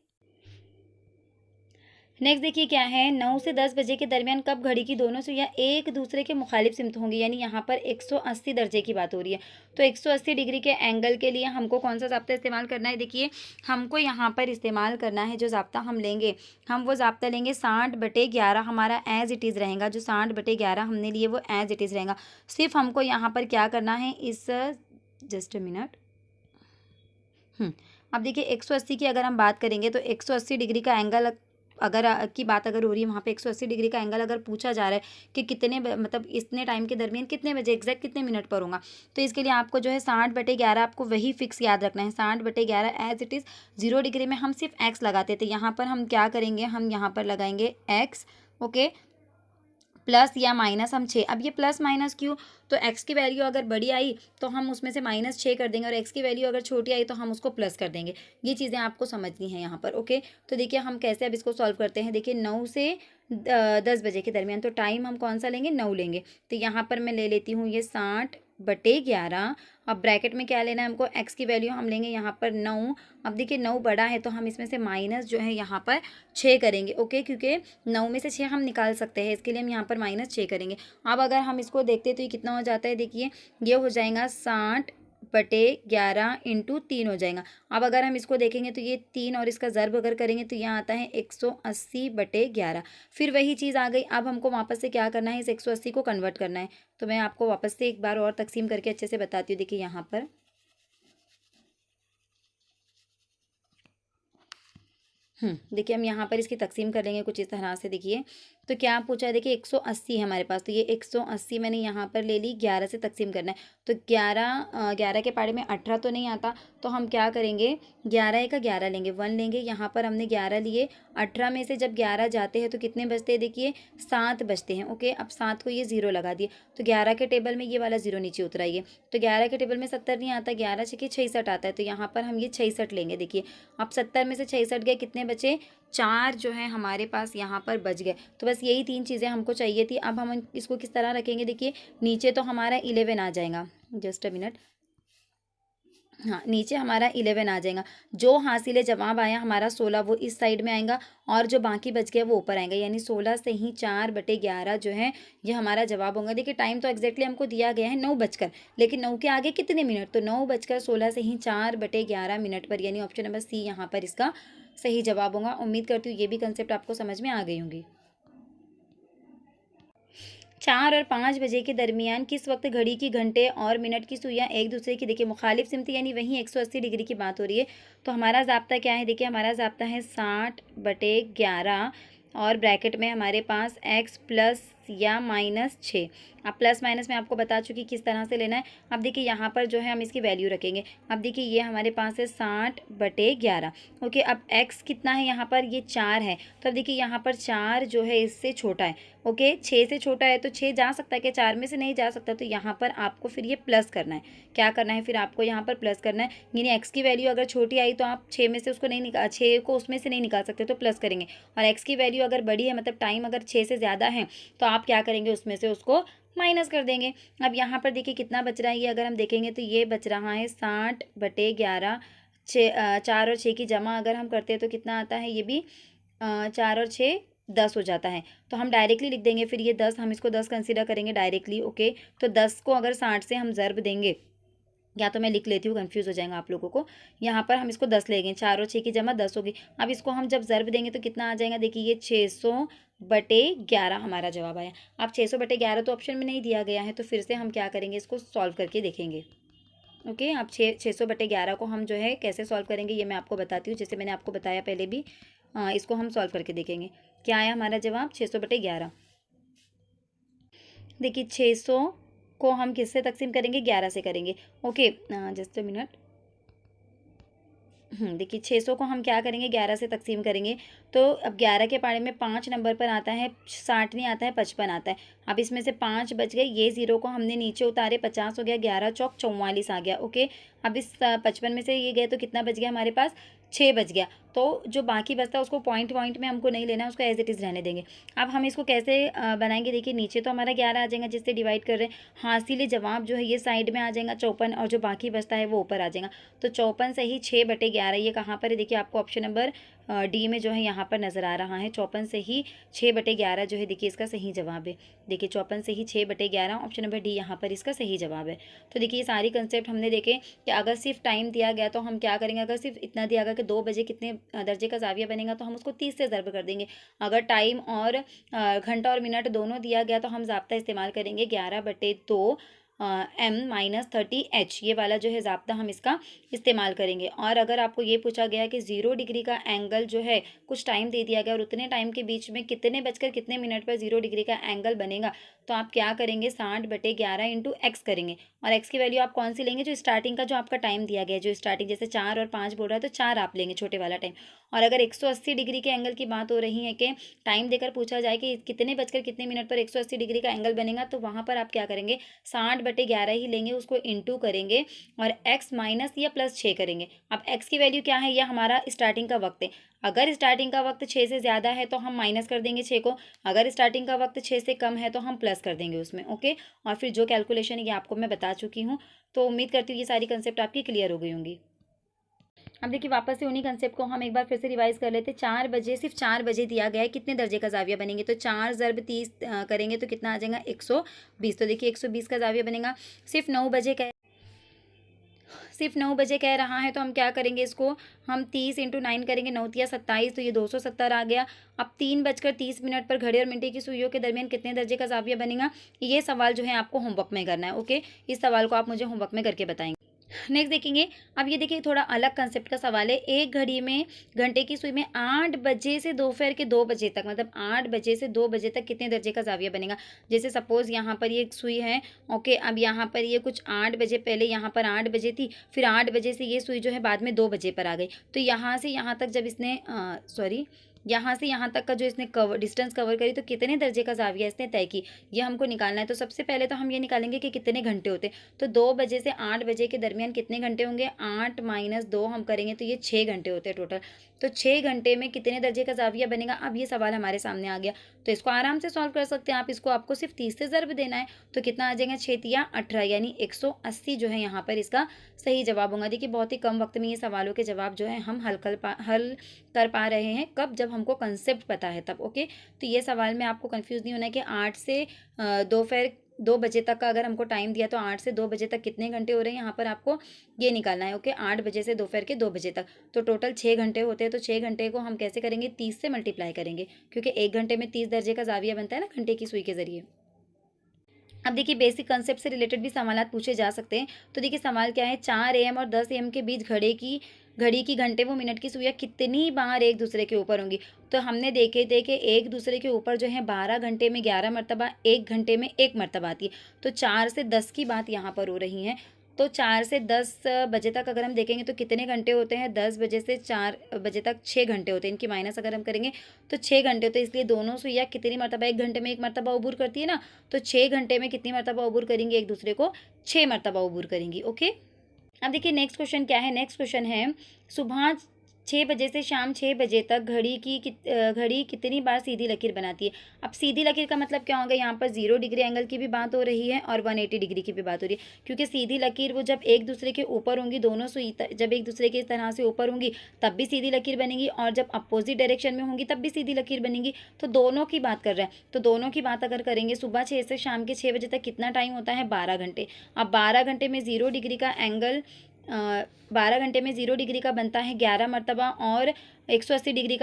नेक्स्ट देखिए क्या है, 9 से 10 बजे के दरमियान कब घड़ी की दोनों सुइयां एक दूसरे के मुखालिफ सिमत होंगी, यानी यहाँ पर 180 दर्जे की बात हो रही है। तो 180 डिग्री के एंगल के लिए हमको कौन सा ज़ाब्ता इस्तेमाल करना है, देखिए हमको यहाँ पर इस्तेमाल करना है, जो ज़ाब्ता हम लेंगे, हम वो ज़ाब्ता लेंगे 60/11 हमारा एज इट इज़ रहेगा। जो 60/11 हमने लिए वो एज इट इज़ रहेगा। सिर्फ हमको यहाँ पर क्या करना है, इस जस्ट अ मिनट, अब देखिए 180 की अगर हम बात करेंगे तो 180 डिग्री का एंगल अगर की बात अगर हो रही है, वहाँ पे 180 डिग्री का एंगल अगर पूछा जा रहा है कि कितने मतलब इतने टाइम के दरमियान कितने बजे एग्जैक्ट कितने मिनट पर होगा, तो इसके लिए आपको जो है 60/11 आपको वही फिक्स याद रखना है। 60/11 एज इट इज़ 0 डिग्री में हम सिर्फ एक्स लगाते थे, यहाँ पर हम क्या करेंगे, हम यहाँ पर लगाएंगे एक्स। ओके, प्लस या माइनस हम 6, अब ये प्लस माइनस क्यों, तो x की वैल्यू अगर बड़ी आई तो हम उसमें से -6 कर देंगे, और x की वैल्यू अगर छोटी आई तो हम उसको प्लस कर देंगे। ये चीज़ें आपको समझनी है यहाँ पर। ओके, तो देखिए हम कैसे अब इसको सॉल्व करते हैं। देखिए 9 से 10 बजे के दरमियान, तो टाइम हम कौन सा लेंगे, 9 लेंगे, तो यहाँ पर मैं ले लेती हूँ ये 60/11। अब ब्रैकेट में क्या लेना है हमको, x की वैल्यू हम लेंगे यहाँ पर 9। अब देखिए 9 बड़ा है तो हम इसमें से माइनस जो है यहाँ पर 6 करेंगे। ओके, क्योंकि 9 में से 6 हम निकाल सकते हैं, इसके लिए हम यहाँ पर -6 करेंगे। अब अगर हम इसको देखते तो ये कितना हो जाता है, देखिए ये हो जाएगा 60/11 इंटू 3 हो जाएगा। अब अगर हम इसको देखेंगे तो ये 3 और इसका ज़र्ब अगर करेंगे तो यहाँ आता है 180/11। फिर वही चीज़ आ गई, अब हमको वापस से क्या करना है, इस 180 को कन्वर्ट करना है। तो मैं आपको वापस से एक बार और तकसीम करके अच्छे से बताती हूँ। देखिए यहाँ पर देखिए हम यहाँ पर इसकी तकसीम कर लेंगे कुछ इस तरह से। देखिए तो क्या पूछा है, देखिए 180 है हमारे पास, तो ये 180 मैंने यहाँ पर ले ली, 11 से तकसीम करना है। तो 11 के पाड़े में 18 तो नहीं आता, तो हम क्या करेंगे, 11 का 11 लेंगे, 1 लेंगे, यहाँ पर हमने 11 लिए। 18 में से जब 11 जाते हैं तो कितने बचते हैं, देखिए 7 बचते हैं। ओके, अब 7 को ये 0 लगा दिए, तो 11 के टेबल में ये वाला 0 नीचे उतराइए, तो 11 के टेबल में 70 नहीं आता, 11 छके 66 आता है, तो यहाँ पर हम ये 66 लेंगे। देखिए अब 70 में से 66 गए, कितने बचे, 4 जो है हमारे पास यहाँ पर बच गए। तो बस यही 3 चीज़ें हमको चाहिए थी। अब हम इसको किस तरह रखेंगे, देखिए नीचे तो हमारा 11 आ जाएगा, जस्ट अ मिनट, हाँ, नीचे हमारा 11 आ जाएगा। जो हासिल जवाब आया हमारा 16 वो इस साइड में आएगा और जो बाकी बच गया वो ऊपर आएगा, यानी 16 से ही 4/11 जो है ये हमारा जवाब होगा। देखिए टाइम तो एग्जैक्टली हमको दिया गया है 9 बजकर, लेकिन 9 के आगे कितने मिनट, तो 9 बजकर 16 से ही 4/11 मिनट पर, यानी ऑप्शन नंबर सी यहाँ पर इसका सही जवाब होगा। उम्मीद करती हूँ ये भी कंसेप्ट आपको समझ में आ गई होंगी। 4 और 5 बजे के दरमियान किस वक्त घड़ी की घंटे और मिनट की सुइयां एक दूसरे की, देखिए मुखालिफ सिमत यानी वहीं 180 डिग्री की बात हो रही है। तो हमारा ज़ाब्ता क्या है, देखिए हमारा ज़ाब्ता है 60/11 और ब्रैकेट में हमारे पास x प्लस या -6। अब प्लस माइनस में आपको बता चुकी किस तरह से लेना है। अब देखिए यहाँ पर जो है हम इसकी वैल्यू रखेंगे। अब देखिए ये हमारे पास है 60/11। ओके, अब x कितना है यहाँ पर, ये 4 है। तो अब देखिए यहाँ पर 4 जो है इससे छोटा है। ओके, 6 से छोटा है तो 6 जा सकता है कि 4 में से नहीं जा सकता, तो यहाँ पर आपको फिर ये प्लस करना है। क्या करना है फिर आपको यहाँ पर प्लस करना है, यानी x की वैल्यू अगर छोटी आई तो आप 6 में से उसको नहीं निकाल 6 को उसमें से नहीं निकाल सकते, तो प्लस करेंगे। और x की वैल्यू अगर बड़ी है, मतलब टाइम अगर 6 से ज़्यादा है, तो आप क्या करेंगे, उसमें से उसको माइनस कर देंगे। अब यहाँ पर देखिए कितना बच रहा है, ये अगर हम देखेंगे तो ये बच रहा है 60/11। 4 और 6 की जमा अगर हम करते हैं तो कितना आता है, ये भी 4 और 6 10 हो जाता है। तो हम डायरेक्टली लिख देंगे फिर ये 10, हम इसको 10 कंसीडर करेंगे डायरेक्टली। ओके, तो 10 को अगर 60 से हम ज़र्ब देंगे, या तो मैं लिख लेती हूँ, कंफ्यूज हो जाएगा आप लोगों को। यहाँ पर हम इसको 10 लेंगे, 4 और 6 की जमा 10 होगी। अब इसको हम जब ज़र्ब देंगे तो कितना आ जाएगा, देखिए ये 600/11 हमारा जवाब आया। अब 600/11 तो ऑप्शन में नहीं दिया गया है, तो फिर से हम क्या करेंगे, इसको सॉल्व करके देखेंगे। ओके, अब 600/11 को हम जो है कैसे सॉल्व करेंगे ये मैं आपको बताती हूँ, जैसे मैंने आपको बताया पहले भी। इसको हम सॉल्व करके देखेंगे। क्या आया हमारा जवाब, 600/11। देखिए 600 को हम किससे तकसीम करेंगे, 11 से करेंगे। Okay, just a minute. देखिए 600 को हम क्या करेंगे, 11 से तकसीम करेंगे। तो अब 11 के पारे में 5 नंबर पर आता है, 60 नहीं आता है, 55 आता है। अब इसमें से 5 बच गए, ये 0 को हमने नीचे उतारे, 50 हो गया, 11 चौक 44 आ गया। ओके, अब इस 55 में से ये गए तो कितना बच गया हमारे पास, 6 बच गया। तो जो बाकी बचता है उसको पॉइंट पॉइंट में हमको नहीं लेना है, उसको एज इट इज़ रहने देंगे। अब हम इसको कैसे बनाएंगे, देखिए नीचे तो हमारा 11 आ जाएगा जिससे डिवाइड कर रहे हैं, हासिल जवाब जो है ये साइड में आ जाएगा 54, और जो बाकी बचता है वो ऊपर आ जाएगा। तो 54 से ही 6/11 ये कहाँ पर है, देखिए आपको ऑप्शन नंबर डी में जो है यहाँ पर नज़र आ रहा है। 54 से ही 6/11 जो है देखिए इसका सही जवाब है। देखिए 54 से ही 6/11 ऑप्शन नंबर डी यहाँ पर इसका सही जवाब है। तो देखिए ये सारी कंसेप्ट हमने देखे कि अगर सिर्फ टाइम दिया गया तो हम क्या करेंगे, अगर सिर्फ इतना दिया गया कि 2 बजे कितने दर्जे का जाविया बनेगा, तो हम उसको 30 से ज़र्ब कर देंगे। अगर टाइम और घंटा और मिनट दोनों दिया गया तो हम ज़ाब्ता इस्तेमाल करेंगे 11/2 M-30H, ये वाला जो है ज़ाब्ता हम इसका इस्तेमाल करेंगे। और अगर आपको ये पूछा गया कि 0 डिग्री का एंगल जो है, कुछ टाइम दे दिया गया और उतने टाइम के बीच में कितने बजकर कितने मिनट पर 0 डिग्री का एंगल बनेगा, तो आप क्या करेंगे, 60/11 इंटू एक्स करेंगे। और एक्स की वैल्यू आप कौन सी लेंगे, जो स्टार्टिंग का जो आपका टाइम दिया गया है, जो स्टार्टिंग जैसे 4 और 5 बोल रहा है तो 4 आप लेंगे छोटे वाला टाइम। और अगर 180 डिग्री के एंगल की बात हो रही है कि टाइम देकर पूछा जाए कि कितने बजकर कितने मिनट पर 180 डिग्री का एंगल बनेगा, तो वहाँ पर आप क्या करेंगे, 60/11 ही लेंगे, उसको इंटू करेंगे और x माइनस या प्लस 6 करेंगे। अब x की वैल्यू क्या है, यह हमारा स्टार्टिंग का वक्त है। अगर स्टार्टिंग का वक्त 6 से ज़्यादा है तो हम माइनस कर देंगे 6 को, अगर स्टार्टिंग का वक्त 6 से कम है तो हम प्लस कर देंगे उसमें। ओके, और फिर जो कैलकुलेशन है ये आपको मैं बता चुकी हूँ। तो उम्मीद करती हूँ ये सारी कंसेप्ट आपकी क्लियर हो गई होंगी। अब देखिए वापस से उन्हीं कंसेप्ट को हम एक बार फिर से रिवाइज कर लेते हैं। 4 बजे, सिर्फ 4 बजे दिया गया है, कितने दर्जे का जाविया बनेंगे, तो 4 ज़र्ब 30 करेंगे तो कितना आ जाएगा, 120। तो देखिए 120 का जाविया बनेगा। सिर्फ 9 बजे का, सिर्फ 9 बजे कह रहा है तो हम क्या करेंगे, इसको हम 30 इंटू 9 करेंगे, 9×3 = 27, तो ये 270 आ गया। अब 3:30 पर घड़ी और मिनटे की सुइयों के दरमियान कितने दर्जे का जाविया बनेगा, ये सवाल जो है आपको होमवर्क में करना है। ओके, इस सवाल को आप मुझे होमवर्क में करके बताएंगे। नेक्स्ट देखेंगे, अब ये देखिए थोड़ा अलग कंसेप्ट का सवाल है। एक घड़ी में घंटे की सुई में 8 बजे से दोपहर के 2 बजे तक, मतलब 8 बजे से 2 बजे तक कितने दर्जे का जाविया बनेगा। जैसे सपोज यहाँ पर ये सुई है। ओके, अब यहाँ पर ये कुछ 8 बजे, पहले यहाँ पर 8 बजे थी, फिर 8 बजे से ये सुई जो है बाद में 2 बजे पर आ गई। तो यहाँ से यहाँ तक जब इसने सॉरी यहाँ से यहाँ तक का जो इसने डिस्टेंस कवर करी, तो कितने दर्जे का ज़ाविया इसने तय की, ये हमको निकालना है। तो सबसे पहले तो हम ये निकालेंगे कि कितने घंटे होते हैं। तो 2 बजे से 8 बजे के दरमियान कितने घंटे होंगे, 8 माइनस 2 हम करेंगे तो ये 6 घंटे होते हैं टोटल। तो 6 घंटे में कितने दर्जे का ज़ाविया बनेगा, अब ये सवाल हमारे सामने आ गया। तो इसको आराम से सॉल्व कर सकते हैं आप। इसको आपको सिर्फ 30 से ज़र्ब देना है, तो कितना आ जाएगा, 6 तिया 18, यानी 180 जो है यहाँ पर इसका सही जवाब होगा। देखिए बहुत ही कम वक्त में ये सवालों के जवाब जो है हम हल कर पा रहे हैं। कब, जब हमको कंसेप्ट पता है तब। ओके, तो ये सवाल में आपको कंफ्यूज नहीं होना है कि 8 से दोपहर 2 बजे तक का अगर हमको टाइम दिया तो 8 से 2 बजे तक कितने घंटे हो रहे हैं, यहाँ पर आपको ये निकालना है। ओके, 8 बजे से दोपहर के 2 बजे तक तो टोटल 6 घंटे होते हैं। तो 6 घंटे को हम कैसे करेंगे, 30 से मल्टीप्लाई करेंगे, क्योंकि 1 घंटे में 30 दर्जे का ज़ाविया बनता है ना घंटे की सुई के ज़रिए। अब देखिए बेसिक कंसेप्ट से रिलेटेड भी सवाल पूछे जा सकते हैं। तो देखिए सवाल क्या है, 4 AM और 10 AM के बीच घड़ी की घंटे व मिनट की सुइयाँ कितनी बार एक दूसरे के ऊपर होंगी। तो हमने देखे थे कि एक दूसरे के ऊपर जो है 12 घंटे में 11 मरतबा, 1 घंटे में 1 मरतबा आती है। तो 4 से 10 की बात यहाँ पर हो रही है। तो 4 से 10 बजे तक अगर हम देखेंगे तो कितने घंटे होते हैं, 10 बजे से 4 बजे तक 6 घंटे होते हैं। इनकी माइनस अगर हम करेंगे तो 6 घंटे होते हैं। इसलिए दोनों सुइयाँ कितनी मरतबा, 1 घंटे में 1 मरतबा अबूर करती है ना, तो 6 घंटे में कितनी मरतबा अबूर करेंगी, एक दूसरे को 6 मरतबा अबूर करेंगी। ओके, अब देखिए नेक्स्ट क्वेश्चन क्या है। नेक्स्ट क्वेश्चन है, सुबह 6 बजे से शाम 6 बजे तक घड़ी कितनी बार सीधी लकीर बनाती है। अब सीधी लकीर का मतलब क्या होगा, यहाँ पर 0 डिग्री एंगल की भी बात हो रही है और 180 डिग्री की भी बात हो रही है। क्योंकि सीधी लकीर वो जब एक दूसरे के ऊपर होंगी, दोनों सुई जब एक दूसरे के इस तरह से ऊपर होंगी तब भी सीधी लकीर बनेगी, और जब अपोजिट डायरेक्शन में होंगी तब भी सीधी लकीर बनेगी। तो दोनों की बात कर रहे हैं, तो दोनों की बात अगर करेंगे, सुबह 6 से शाम के 6 बजे तक कितना टाइम होता है, 12 घंटे। अब 12 घंटे में 0 डिग्री का एंगल 12 घंटे में 0 डिग्री का बनता है 11 मरतबा, और 180 डिग्री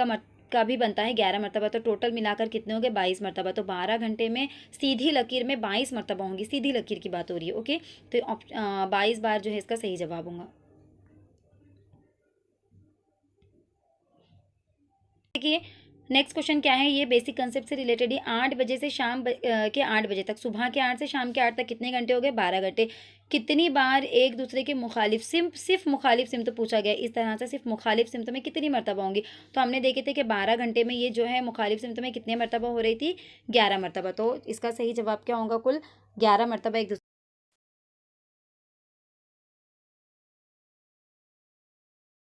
का भी बनता है 11 मरतबा। तो टोटल मिलाकर कितने हो गए, 22 मरतबा। तो 12 घंटे में सीधी लकीर में 22 मरतबा होंगी, सीधी लकीर की बात हो रही है। ओके, तो 22 बार जो है इसका सही जवाब होगा। देखिए नेक्स्ट क्वेश्चन क्या है, ये बेसिक कंसेप्ट से रिलेटेड ही। 8 बजे से शाम के 8 बजे तक, सुबह के 8 से शाम के 8 तक कितने घंटे हो गए, 12 घंटे। कितनी बार एक दूसरे के मुखालिफ सिर्फ मुखालिफ सिमत पूछा गया, इस तरह से सिर्फ मुखालिफ सिमत में कितनी मरतबा होंगी। तो हमने देखे थे कि 12 घंटे में ये जो है मुखालिफ सिमत में कितने मरतबा हो रही थी, 11 मरतबा। तो इसका सही जवाब क्या होगा, कुल 11 मरतबा एक